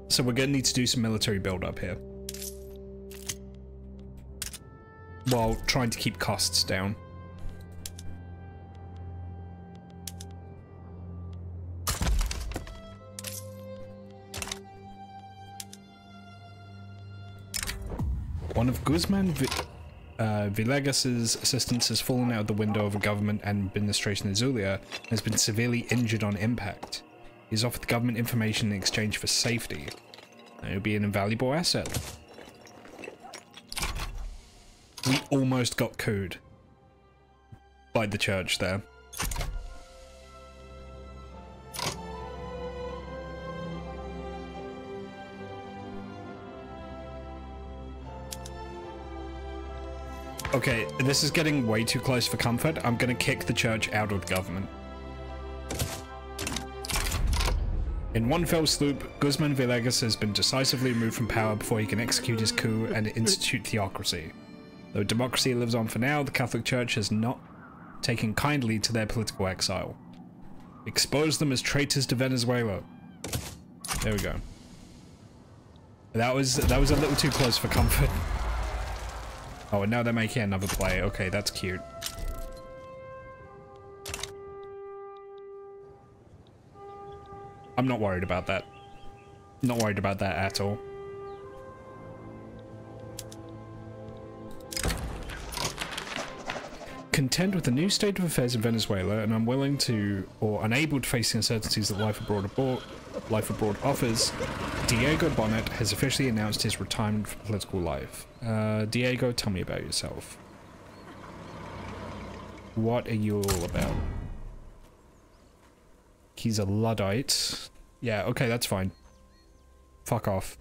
Speaker 1: So we're going to need to do some military build-up here, while trying to keep costs down. One of Guzman Villegas's assistants has fallen out of the window of a government administration in Zulia and has been severely injured on impact. He's offered the government information in exchange for safety. It would be an invaluable asset. We almost got cooed by the church there. Okay, this is getting way too close for comfort. I'm gonna kick the church out of the government. In one fell swoop, Guzman Villegas has been decisively removed from power before he can execute his coup and institute theocracy. Though democracy lives on for now, the Catholic Church has not taken kindly to their political exile. Expose them as traitors to Venezuela. There we go. That was a little too close for comfort. Oh, and now they're making another play. Okay, that's cute. I'm not worried about that. Not worried about that at all. Content with the new state of affairs in Venezuela and unwilling to, or unable to face the uncertainties that life abroad offers, Diego Bonnet has officially announced his retirement from political life. Diego, tell me about yourself. What are you all about? He's a Luddite. Yeah, okay, that's fine. Fuck off.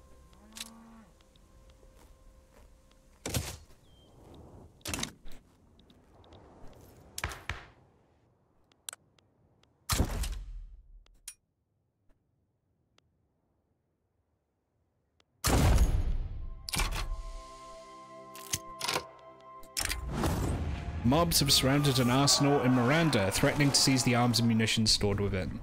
Speaker 1: Mobs have surrounded an arsenal in Miranda, threatening to seize the arms and munitions stored within.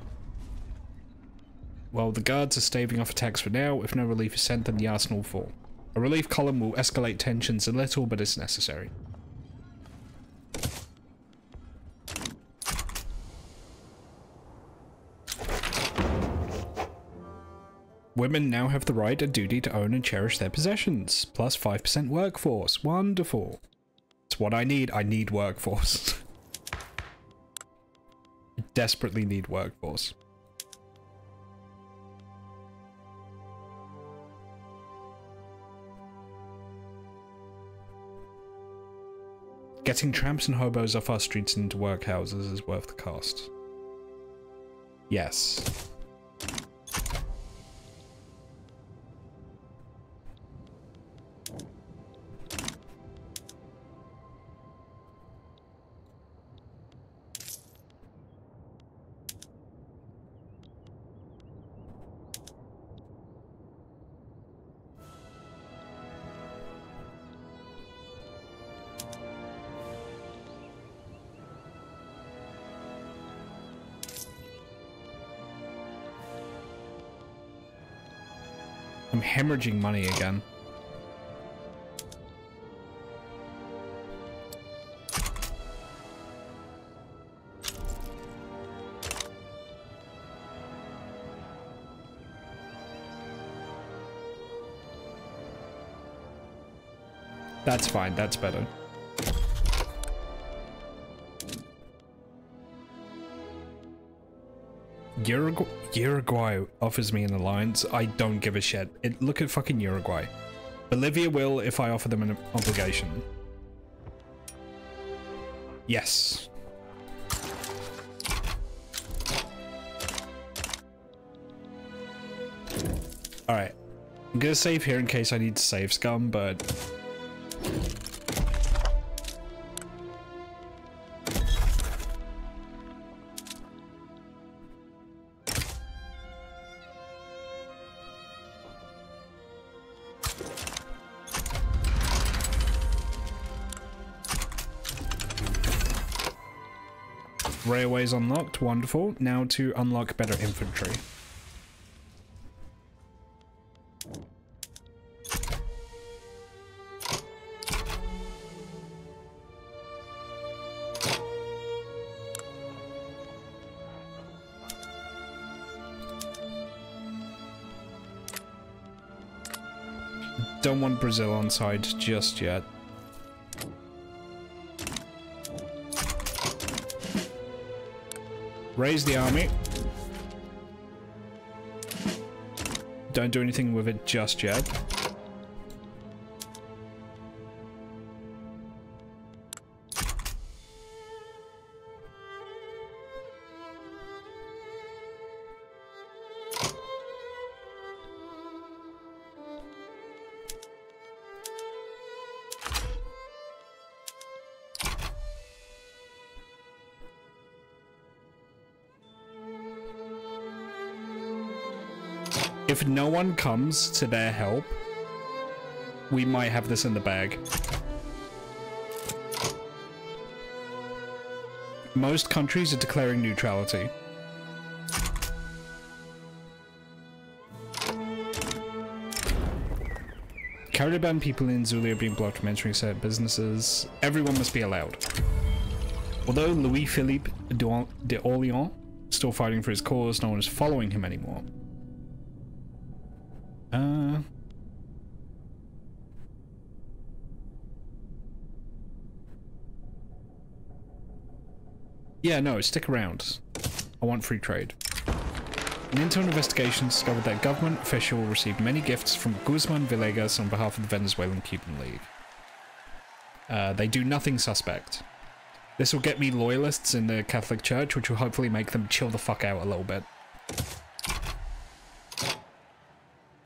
Speaker 1: While the guards are staving off attacks for now, if no relief is sent, then the arsenal will fall. A relief column will escalate tensions a little, but it's necessary. Women now have the right and duty to own and cherish their possessions, plus 5% workforce. Wonderful. It's what I need. I need workforce. Desperately need workforce. Getting tramps and hobos off our streets and into workhouses is worth the cost. Yes. I'm hemorrhaging money again. That's fine, that's better. Uruguay offers me an alliance. I don't give a shit. Look at fucking Uruguay. Bolivia will if I offer them an obligation. Yes. Alright. I'm gonna save here in case I need to save scum, but... Railways unlocked, wonderful. Now to unlock better infantry. Don't want Brazil on side just yet. Raise the army. Don't do anything with it just yet. If no one comes to their help, we might have this in the bag. Most countries are declaring neutrality. Caribbean people in Zulia are being blocked from entering certain businesses. Everyone must be allowed. Although Louis-Philippe d'Orléans is still fighting for his cause, no one is following him anymore. Yeah, no, stick around. I want free trade. An internal investigation discovered that a government official received many gifts from Guzman Villegas on behalf of the Venezuelan Cuban League. They do nothing suspect. This will get me loyalists in the Catholic Church, which will hopefully make them chill the fuck out a little bit.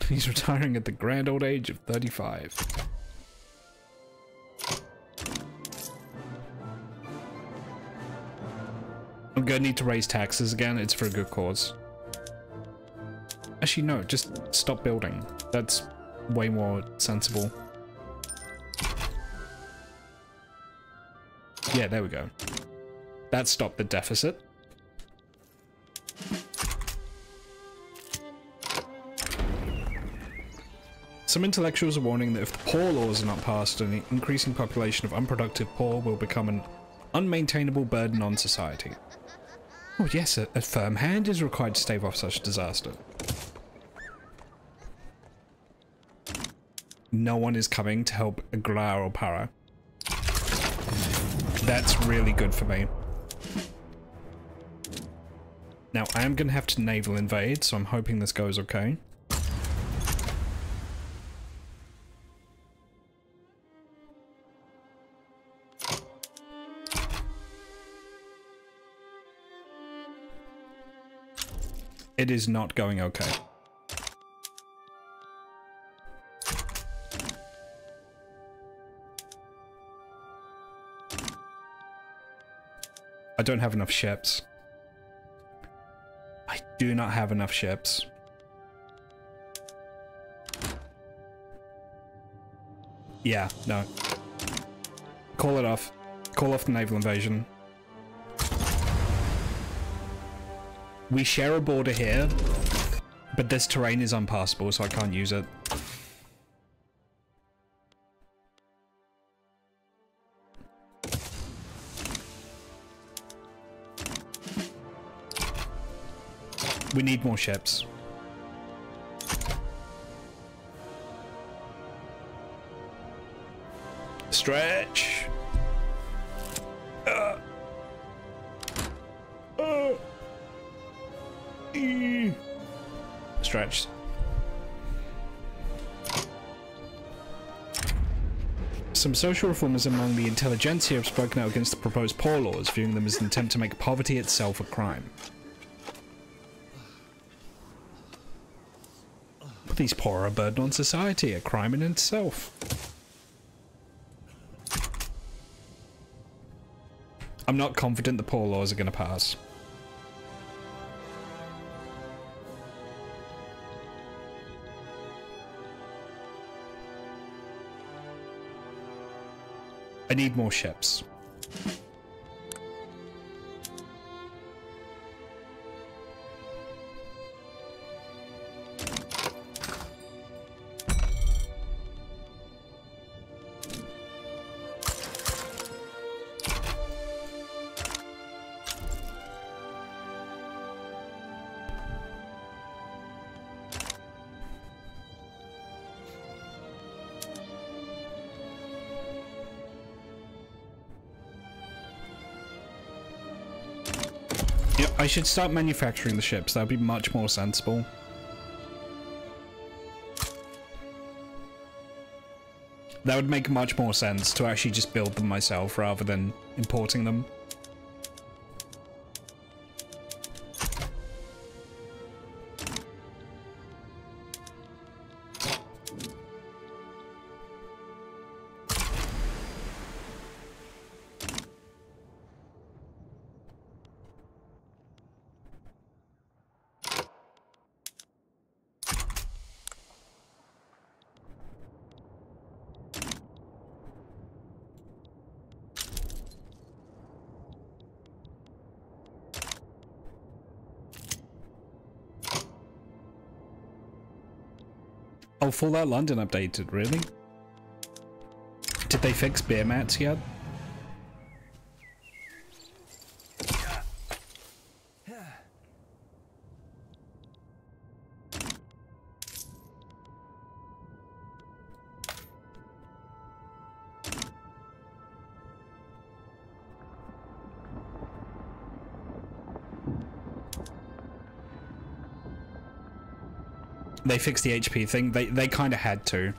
Speaker 1: He's retiring at the grand old age of 35. I'm gonna need to raise taxes again. It's for a good cause. Actually, no, just stop building. That's way more sensible. Yeah, there we go. That stopped the deficit. Some intellectuals are warning that if the poor laws are not passed, an increasing population of unproductive poor will become an unmaintainable burden on society. Oh yes, a firm hand is required to stave off such disaster. No one is coming to help Aguilar or Para. That's really good for me. Now, I am going to have to naval invade, so I'm hoping this goes okay. It is not going okay. I don't have enough ships. I do not have enough ships. Yeah, no. Call it off. Call off the naval invasion. We share a border here, but this terrain is unpassable, so I can't use it. We need more ships. Stretch. Stretch. Some social reformers among the intelligentsia have spoken out against the proposed poor laws, viewing them as an attempt to make poverty itself a crime. But these poor are a burden on society, a crime in itself. I'm not confident the poor laws are going to pass. I need more ships. I should start manufacturing the ships. That would be much more sensible. That would make much more sense to actually just build them myself rather than importing them. Oh, Fallout London updated, really? Did they fix beer mats yet? They fixed the HP thing. They kind of had to.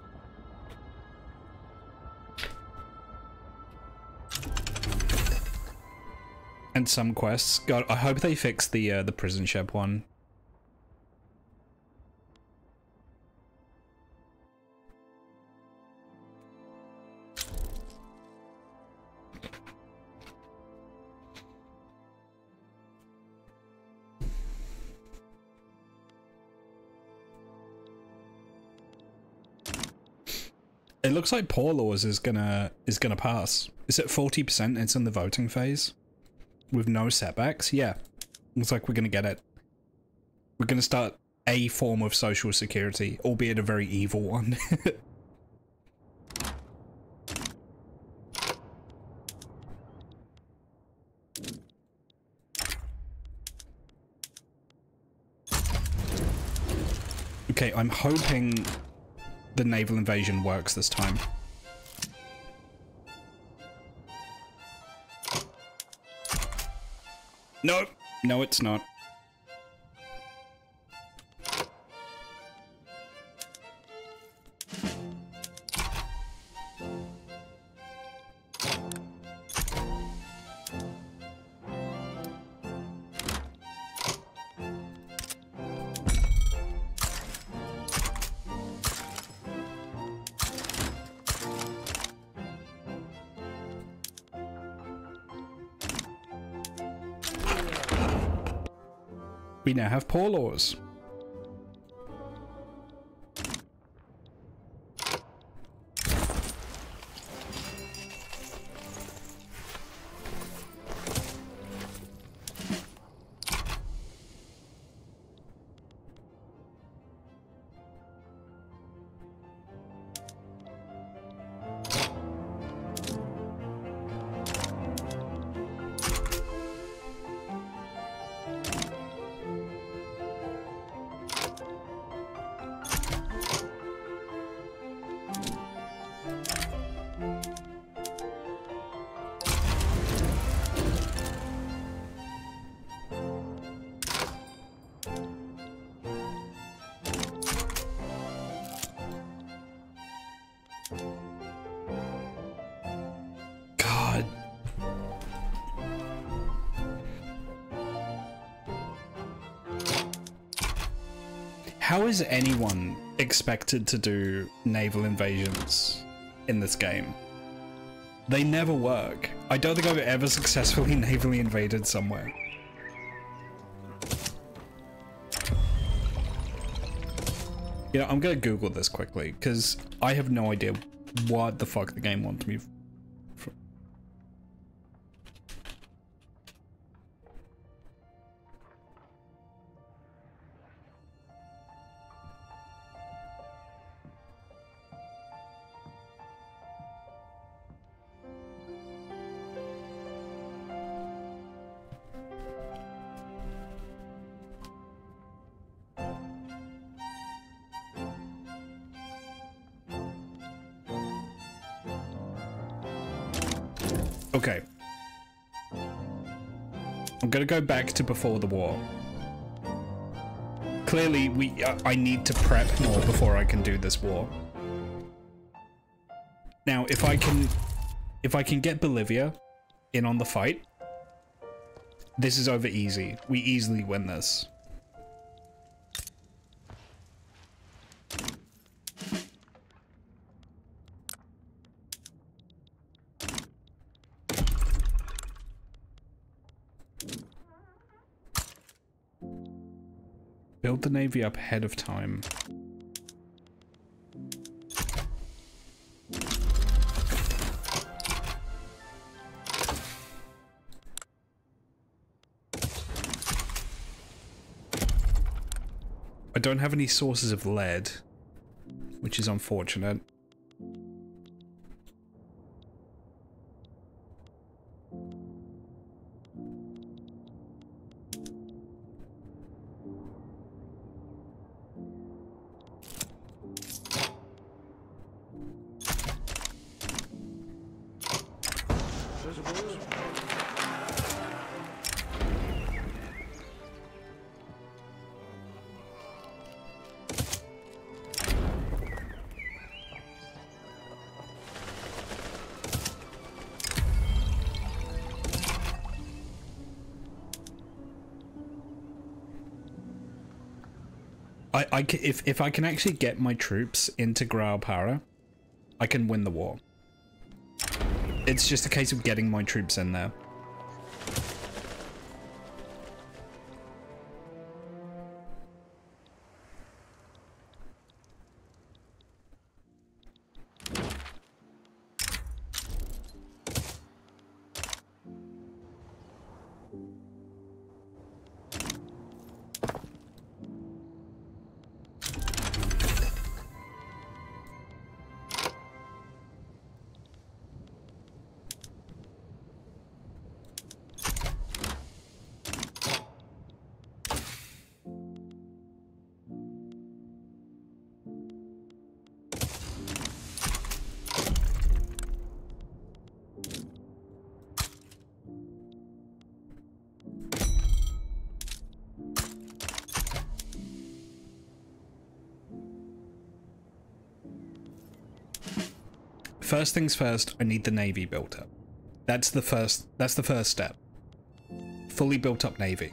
Speaker 1: And some quests. God, I hope they fix the prison ship one. It looks like Poor Laws is gonna pass. Is it 40%? It's in the voting phase with no setbacks. Yeah, looks like we're gonna get it. We're gonna start a form of social security, albeit a very evil one. Okay, I'm hoping the naval invasion works this time. No, no, it's not. We now have Poor Laws. How is anyone expected to do naval invasions in this game? They never work. I don't think I've ever successfully navally invaded somewhere. You know, I'm gonna Google this quickly, because I have no idea what the fuck the game wants me from. Okay. I'm gonna go back to before the war. Clearly, I need to prep more before I can do this war. Now, if I can get Bolivia in on the fight, this is over easy. We easily win this. Build the navy up ahead of time. I don't have any sources of lead, which is unfortunate. If I can actually get my troops into Para, I can win the war. It's just a case of getting my troops in there. First things first, I need the navy built up. That's the first step. Fully built up navy.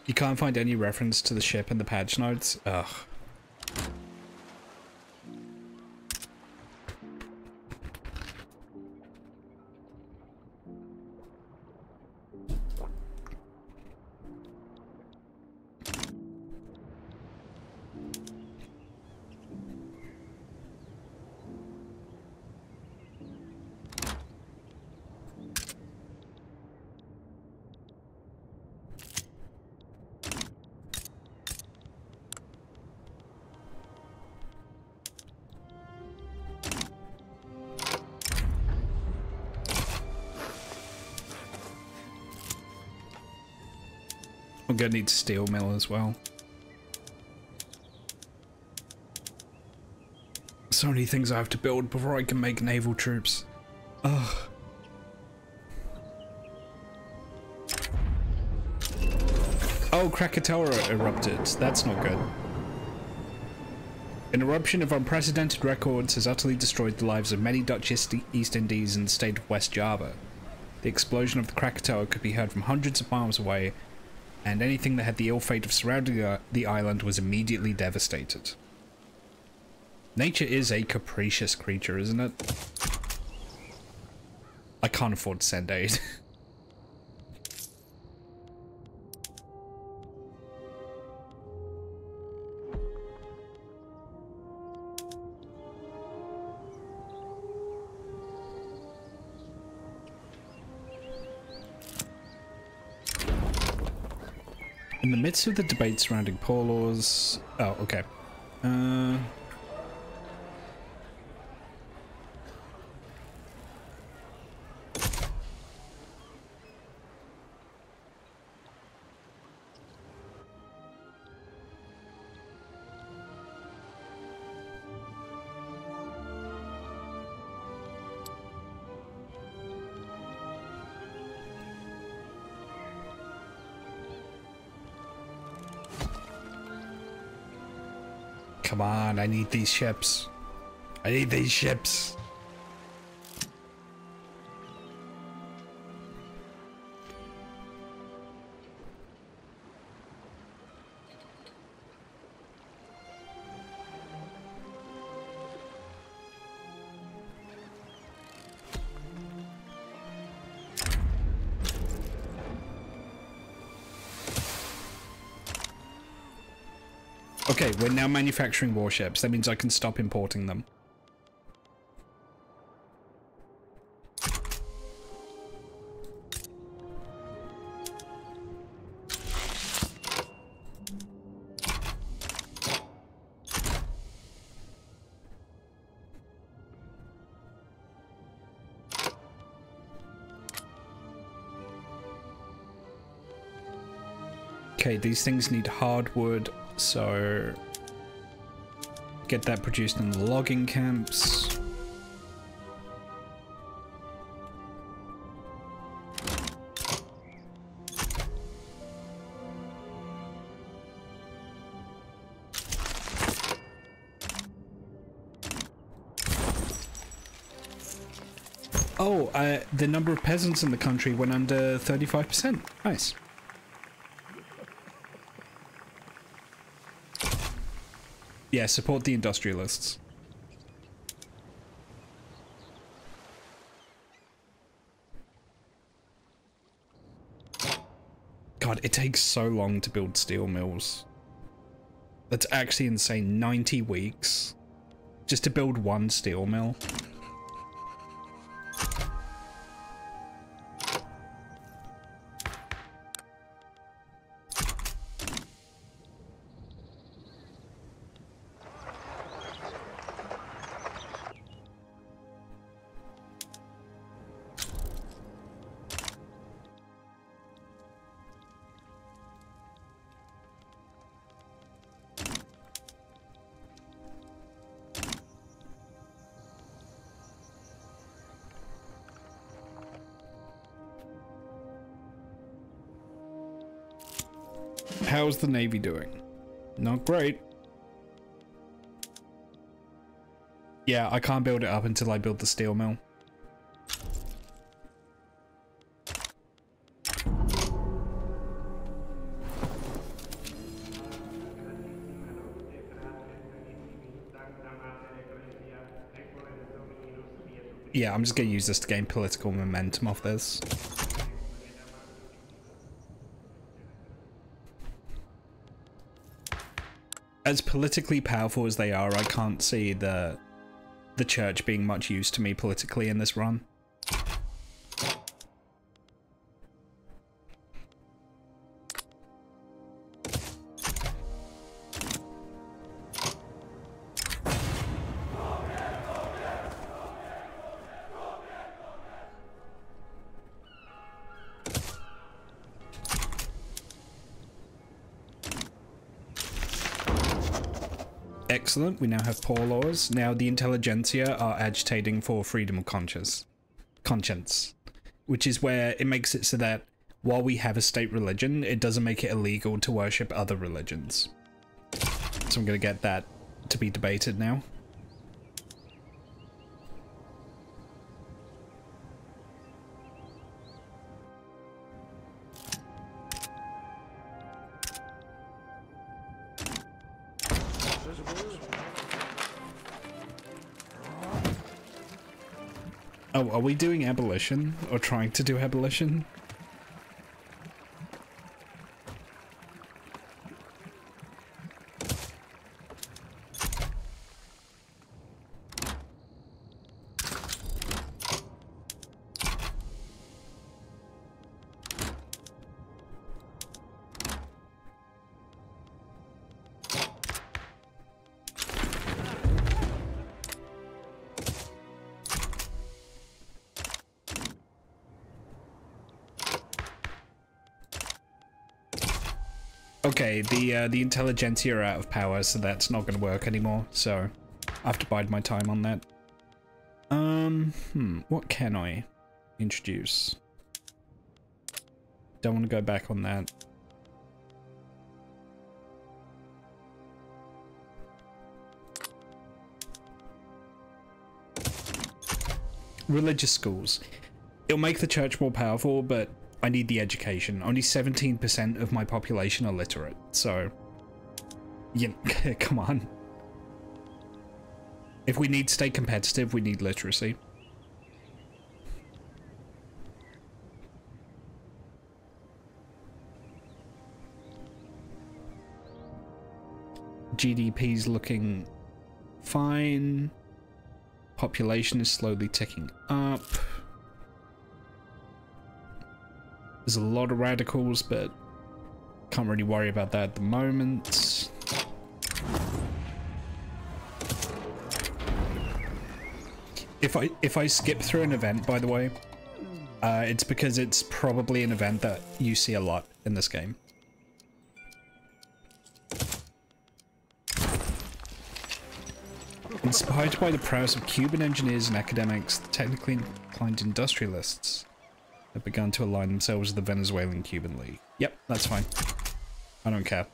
Speaker 1: You can't find any reference to the ship in the patch notes? Ugh. I'm gonna need steel mill as well. So many things I have to build before I can make naval troops. Ugh. Oh, Krakatoa erupted. That's not good. An eruption of unprecedented records has utterly destroyed the lives of many Dutch East Indies and the state of West Java. The explosion of the Krakatoa could be heard from hundreds of miles away, and anything that had the ill fate of surrounding the island was immediately devastated. Nature is a capricious creature, isn't it? I can't afford to send aid. In the midst of the debate surrounding poor laws... Oh, okay. Come on, I need these ships. I need these ships. Okay, we're now manufacturing warships. That means I can stop importing them. Okay, these things need hardwood. So, get that produced in the logging camps. Oh, the number of peasants in the country went under 35%. Nice. Yeah, support the industrialists. God, it takes so long to build steel mills. That's actually insane. 90 weeks just to build one steel mill. How's the Navy doing? Not great. Yeah, I can't build it up until I build the steel mill. Yeah, I'm just gonna use this to gain political momentum off this. As politically powerful as they are, I can't see the church being much use to me politically in this run. Excellent, we now have poor laws. Now the intelligentsia are agitating for freedom of conscience, which is where it makes it so that while we have a state religion, it doesn't make it illegal to worship other religions. So I'm going to get that to be debated now. Oh, are we doing abolition? Or trying to do abolition? Okay, the intelligentsia are out of power, so that's not going to work anymore, so I have to bide my time on that. What can I introduce? Don't want to go back on that. Religious schools. It'll make the church more powerful, but I need the education. Only 17% of my population are literate, so... Yeah, come on. If we need to stay competitive, we need literacy. GDP's looking fine. Population is slowly ticking up. There's a lot of radicals, but can't really worry about that at the moment. If I skip through an event, by the way, it's because it's probably an event that you see a lot in this game. Inspired by the prowess of Cuban engineers and academics, the technically inclined industrialists have begun to align themselves with the Venezuelan-Cuban League. Yep, that's fine. I don't care.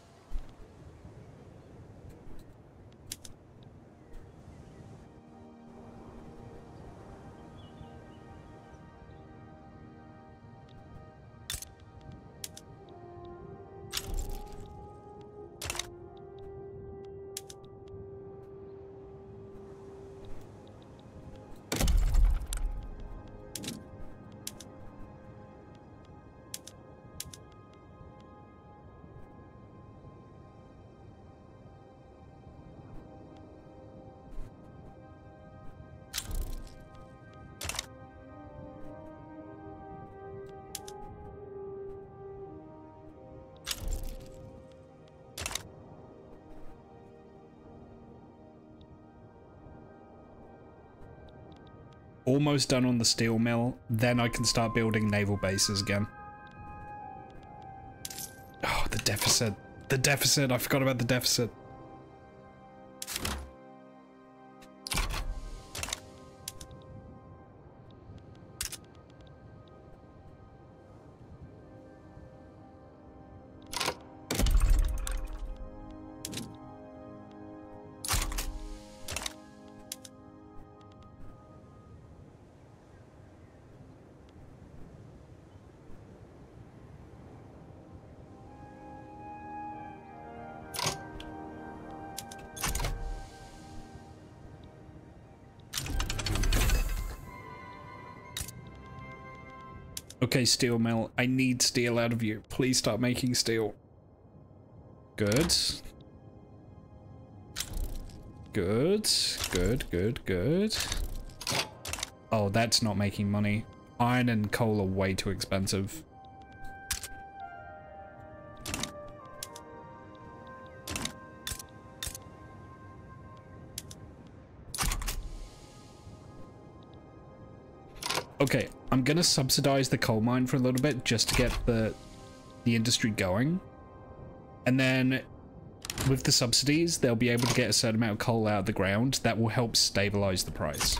Speaker 1: Almost done on the steel mill, then I can start building naval bases again. Oh, the deficit. The deficit, I forgot about the deficit. Okay, steel mill. I need steel out of you. Please start making steel. Good. Good. Good, good, good. Oh, that's not making money. Iron and coal are way too expensive. Okay, I'm gonna subsidize the coal mine for a little bit just to get the industry going. And then with the subsidies, they'll be able to get a certain amount of coal out of the ground that will help stabilize the price.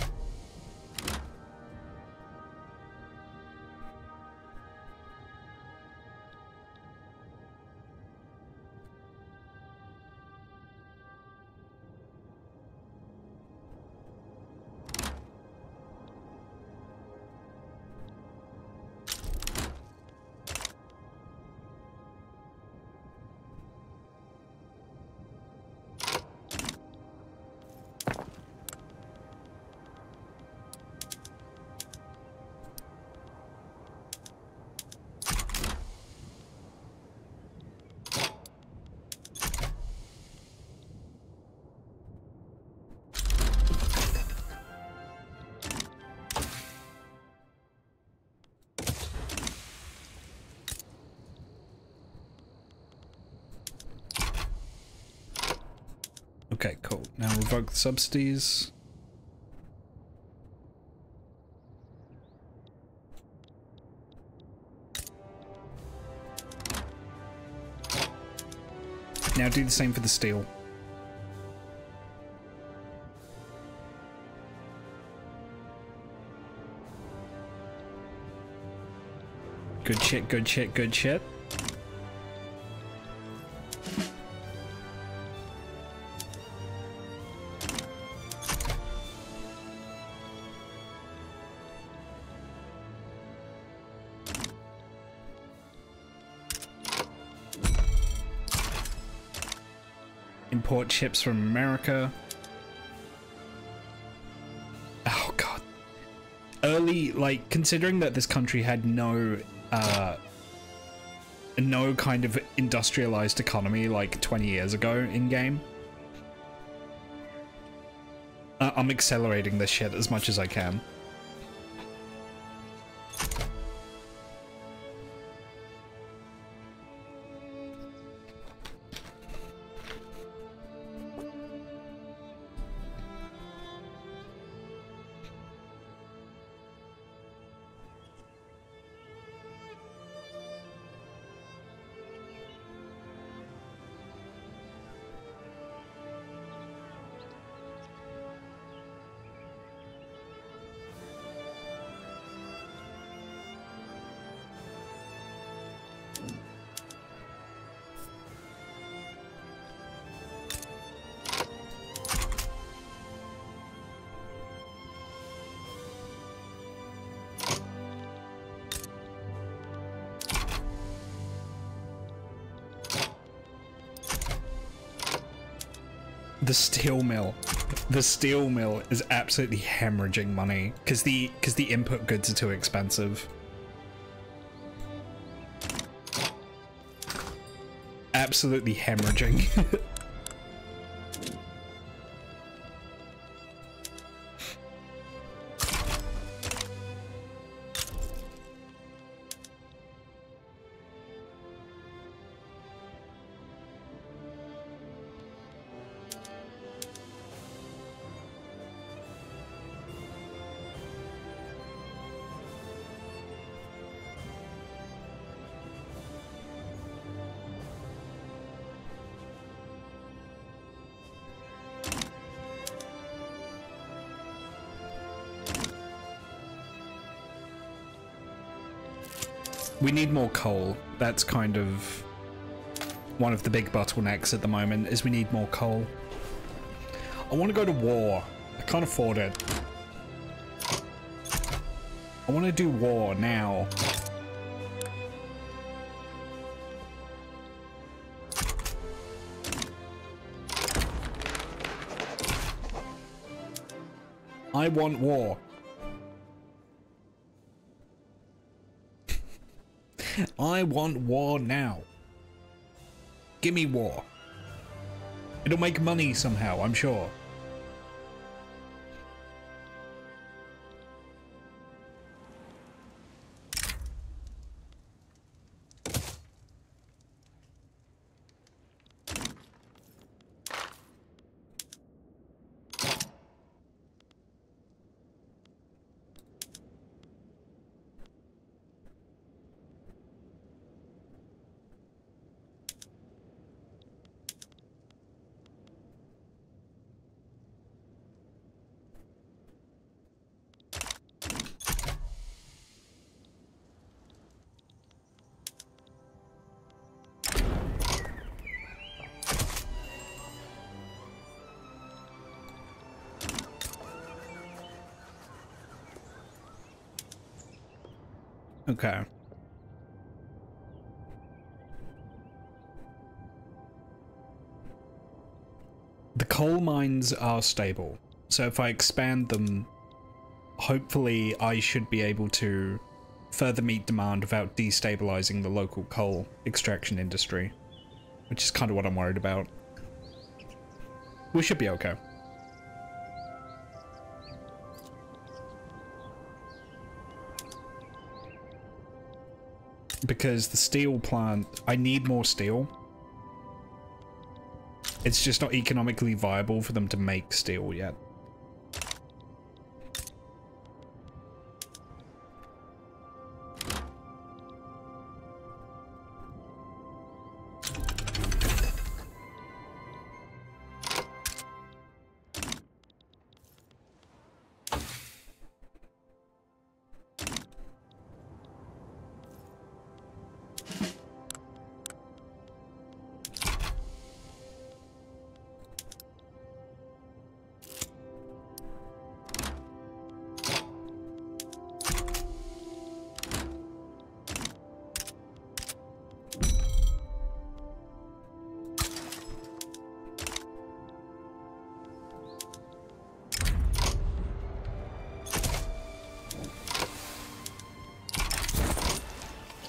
Speaker 1: Okay, cool. Now revoke the subsidies. Now do the same for the steel. Good shit, good shit, good shit. Import ships from America. Oh god. Early, like, considering that this country had no kind of industrialized economy like 20 years ago in game. I'm accelerating this shit as much as I can. The steel mill. The steel mill is absolutely hemorrhaging money because the input goods are too expensive. Absolutely hemorrhaging. We need more coal. That's kind of one of the big bottlenecks at the moment, is we need more coal. I want to go to war. I can't afford it. I want to do war now. I want war. I want war now. Give me war. It'll make money somehow, I'm sure. Okay. The coal mines are stable, so if I expand them, hopefully I should be able to further meet demand without destabilizing the local coal extraction industry, which is kind of what I'm worried about. We should be okay. Because the steel plant, I need more steel. It's just not economically viable for them to make steel yet.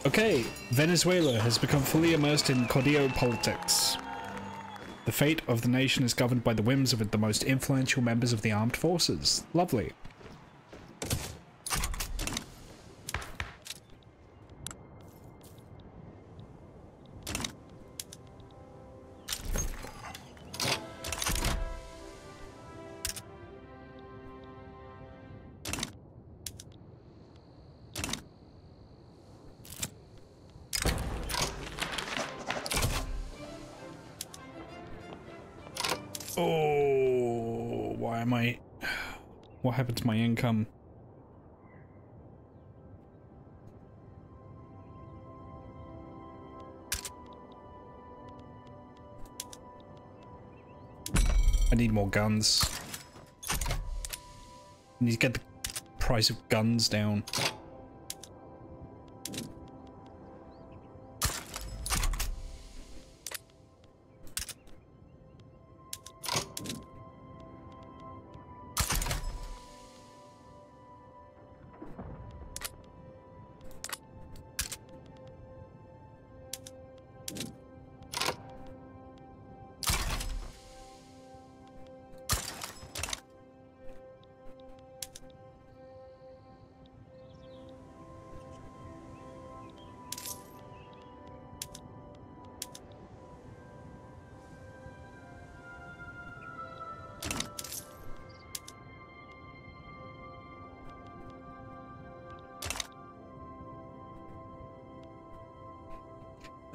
Speaker 1: Okay, Venezuela has become fully immersed in Caudillo politics. The fate of the nation is governed by the whims of the most influential members of the armed forces. Lovely. Oh, why am I... What happened to my income? I need more guns. I need to get the price of guns down.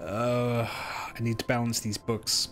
Speaker 1: I need to balance these books.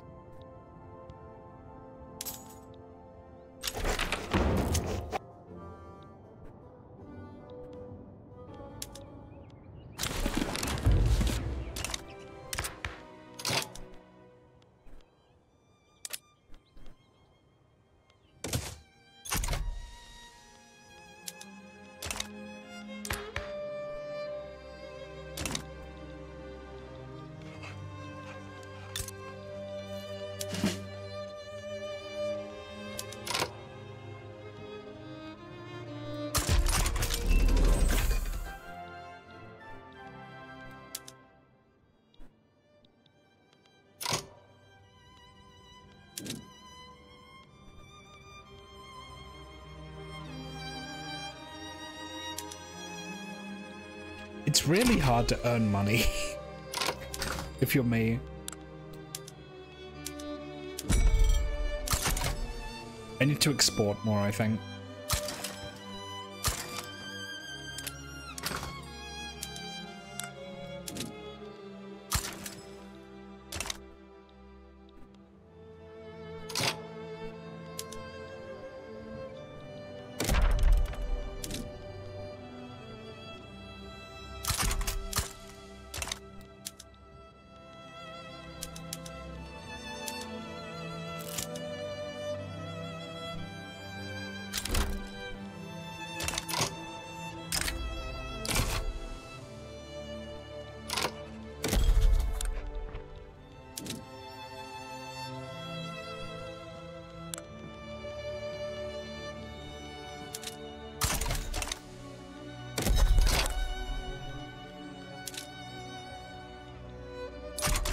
Speaker 1: It's really hard to earn money if you're me. I need to export more, I think.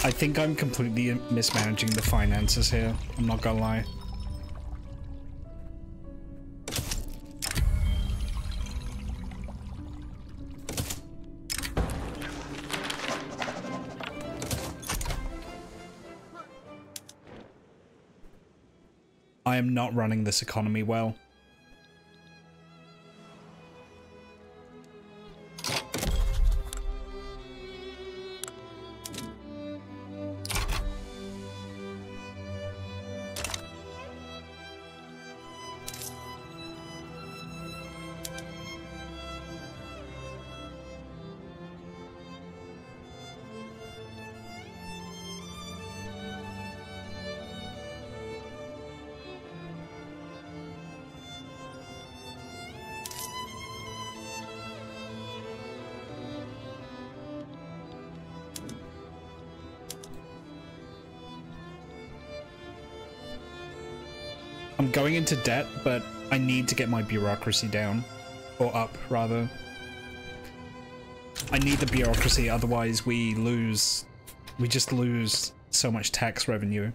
Speaker 1: I think I'm completely mismanaging the finances here, I'm not gonna lie. I am not running this economy well. I'm going into debt, but I need to get my bureaucracy down. Or up, rather. I need the bureaucracy, otherwise we just lose so much tax revenue.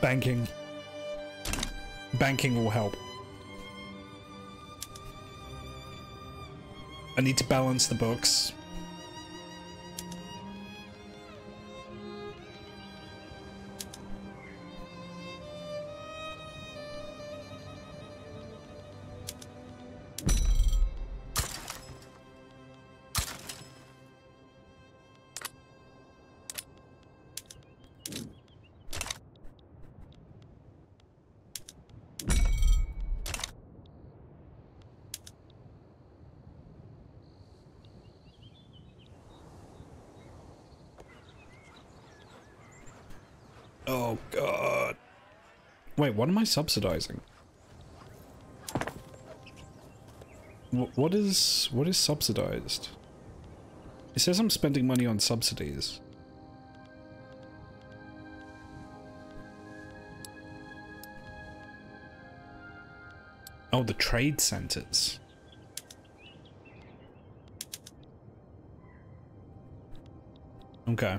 Speaker 1: Banking. Banking will help. I need to balance the books. Oh god. Wait, what am I subsidizing? What is subsidized? It says I'm spending money on subsidies. Oh, the trade centers. Okay.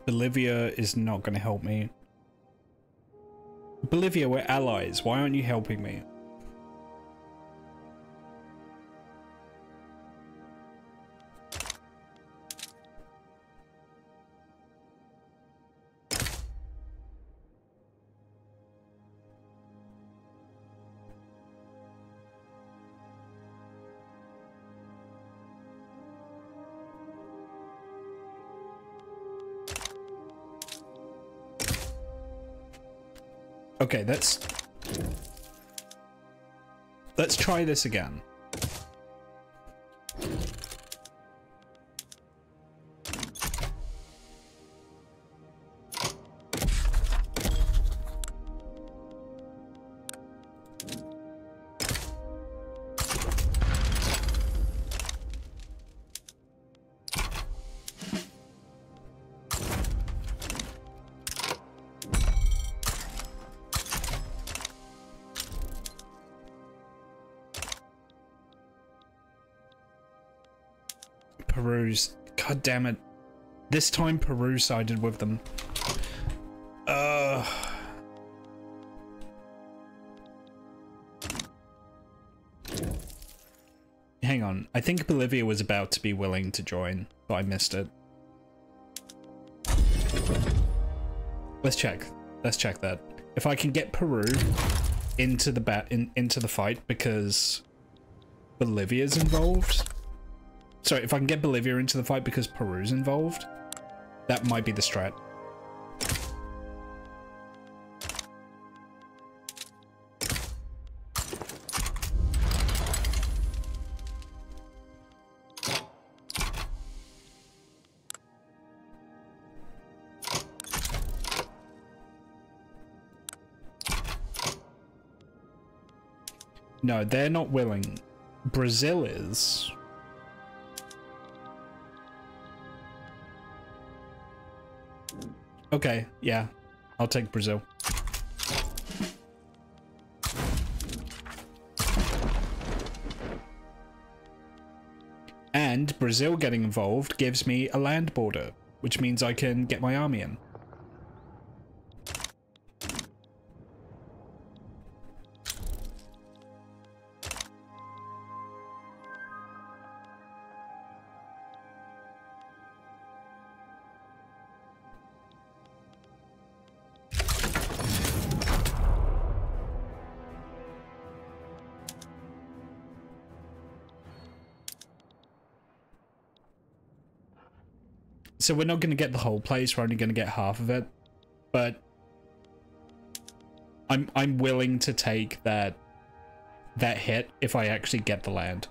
Speaker 1: Bolivia is not going to help me. Bolivia, we're allies. Why aren't you helping me? Okay, let's try this again. Peru's. God damn it. This time Peru sided with them. Hang on. I think Bolivia was about to be willing to join, but I missed it. Let's check. Let's check that. If I can get Peru into the fight because Bolivia's involved. Sorry, if I can get Bolivia into the fight because Peru's involved, that might be the strat. No, they're not willing. Brazil is. Okay, yeah. I'll take Brazil. And Brazil getting involved gives me a land border, which means I can get my army in. So we're not going to get the whole place, we're only going to get half of it, but I'm willing to take that hit if I actually get the land.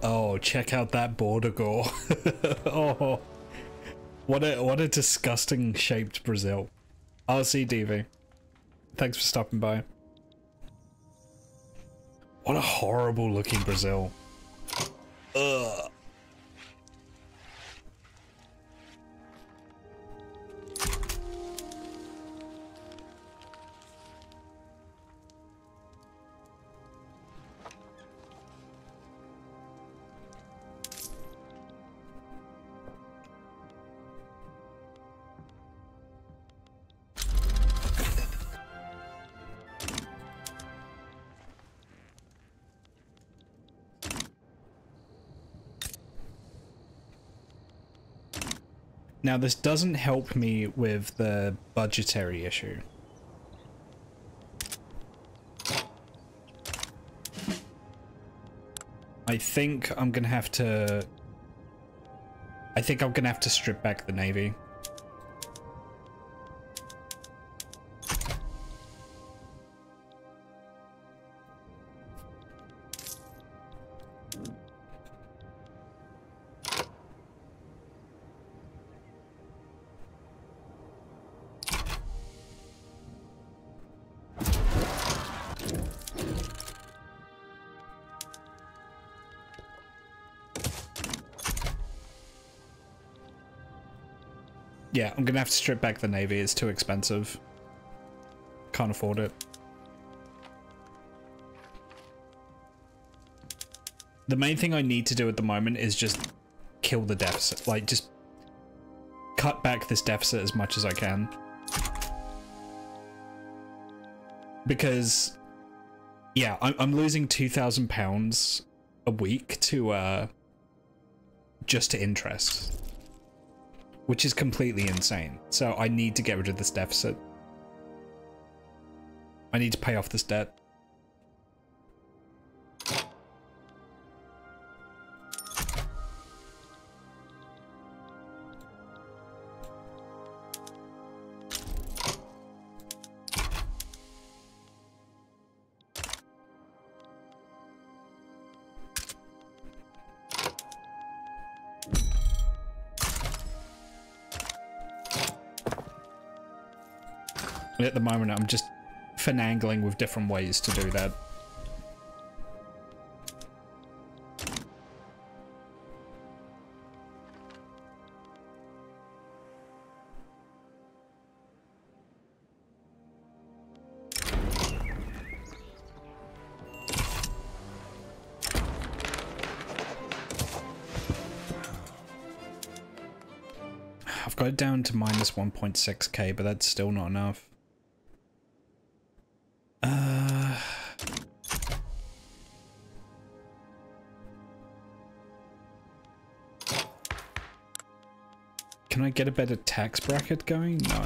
Speaker 1: Oh, check out that border gore. Oh, what a disgusting shaped Brazil. RC DV. Thanks for stopping by. What a horrible looking Brazil. Ugh. Now, this doesn't help me with the budgetary issue. I think I'm gonna have to... I think I'm gonna have to strip back the Navy. Yeah, I'm gonna have to strip back the Navy. It's too expensive. Can't afford it. The main thing I need to do at the moment is just kill the deficit. Like, just cut back this deficit as much as I can. Because, yeah, I'm losing £2,000 a week to, just to interest. Which is completely insane. So I need to get rid of this deficit. I need to pay off this debt. At the moment, I'm just finagling with different ways to do that. I've got it down to minus 1.6k, but that's still not enough. get a better tax bracket going? No.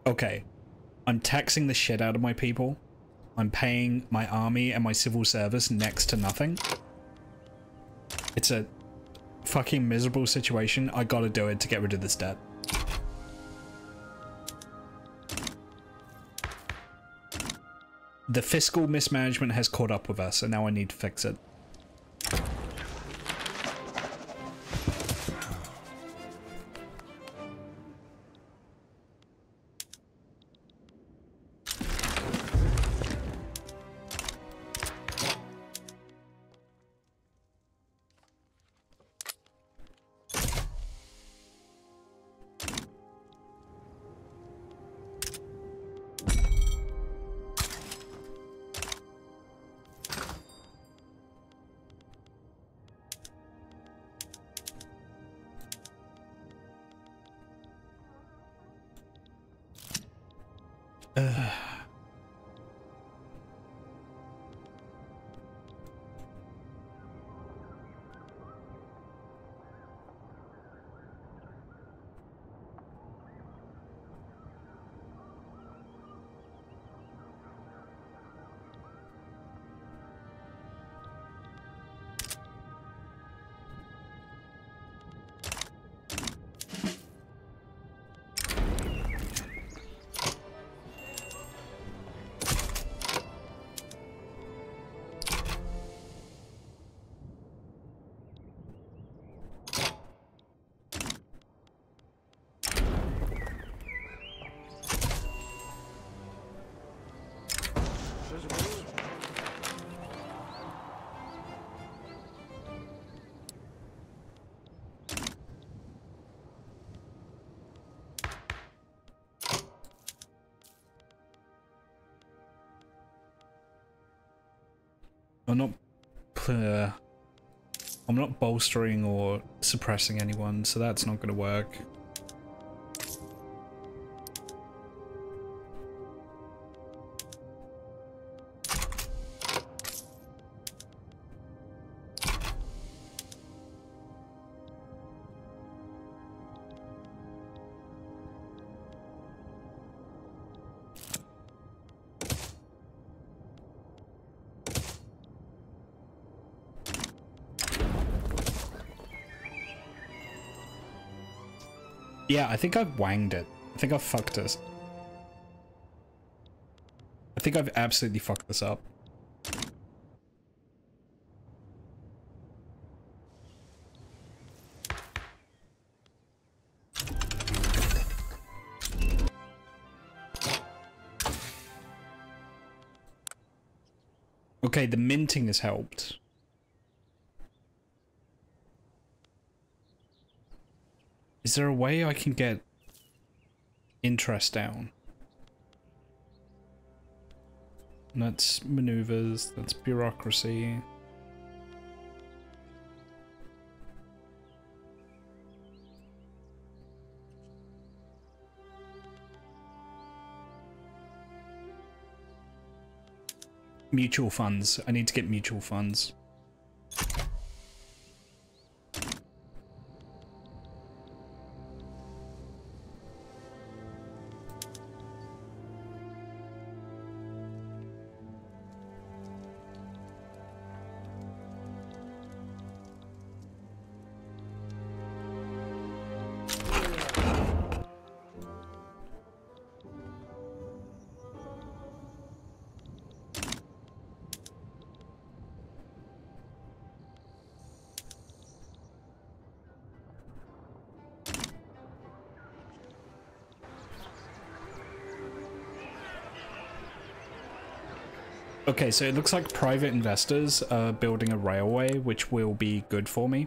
Speaker 1: Okay, I'm taxing the shit out of my people. I'm paying my army and my civil service next to nothing. It's a fucking miserable situation. I gotta do it to get rid of this debt. The fiscal mismanagement has caught up with us, and now I need to fix it. I'm not bolstering or suppressing anyone, so that's not going to work. Yeah, I think I've wanged it. I think I've fucked this. I think I've absolutely fucked this up. Okay, the minting has helped. Is there a way I can get interest down? That's maneuvers, that's bureaucracy. Mutual funds. I need to get mutual funds. Okay, so it looks like private investors are building a railway, which will be good for me.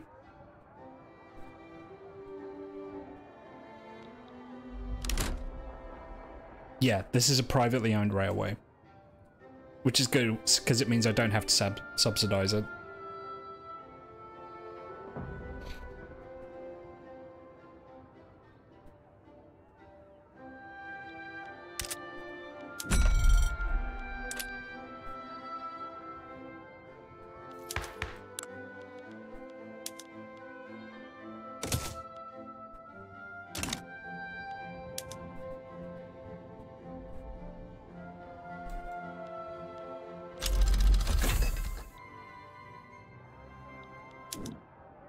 Speaker 1: Yeah, this is a privately owned railway. Which is good, because it means I don't have to subsidize it.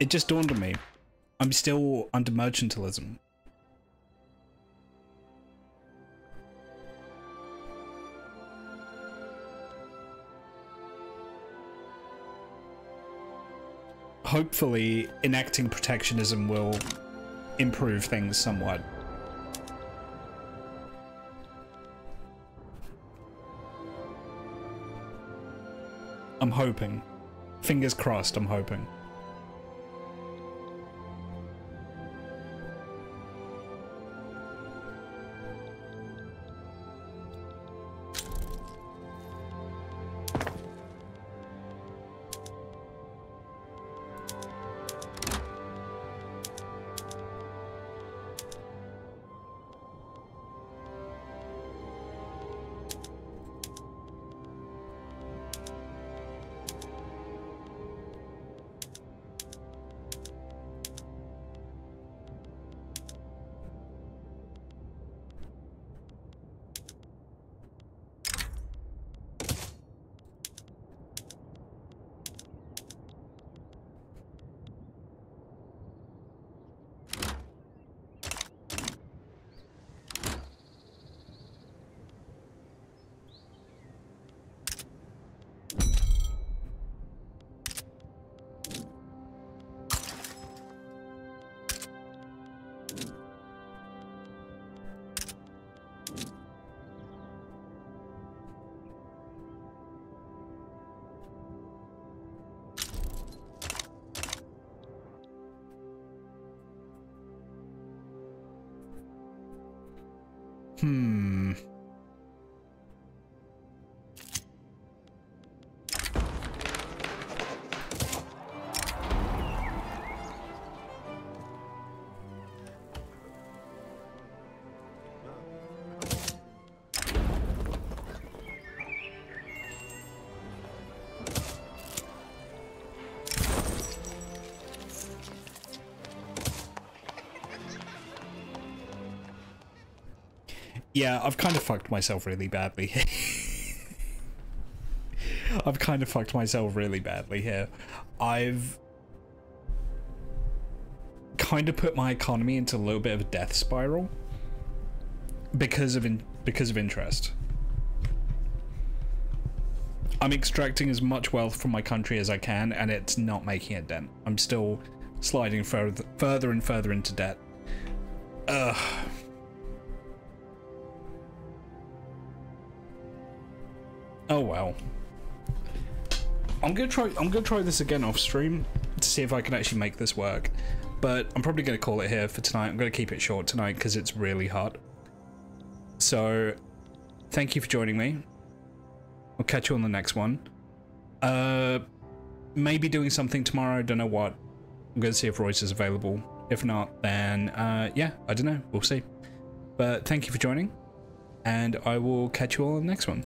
Speaker 1: It just dawned on me. I'm still under mercantilism. Hopefully, enacting protectionism will improve things somewhat. I'm hoping. Fingers crossed, I'm hoping. Yeah, I've kind of fucked myself really badly. I've kind of fucked myself really badly here. I've kind of put my economy into a little bit of a death spiral because of interest. I'm extracting as much wealth from my country as I can, and it's not making a dent. I'm still sliding further and further into debt. Ugh. Oh well. I'm gonna try this again off stream to see if I can actually make this work. But I'm probably gonna call it here for tonight. I'm gonna keep it short tonight because it's really hot. So thank you for joining me. I'll catch you on the next one. Maybe doing something tomorrow, don't know what. I'm gonna see if Royce is available. If not, then yeah, I don't know. We'll see. But thank you for joining, and I will catch you all on the next one.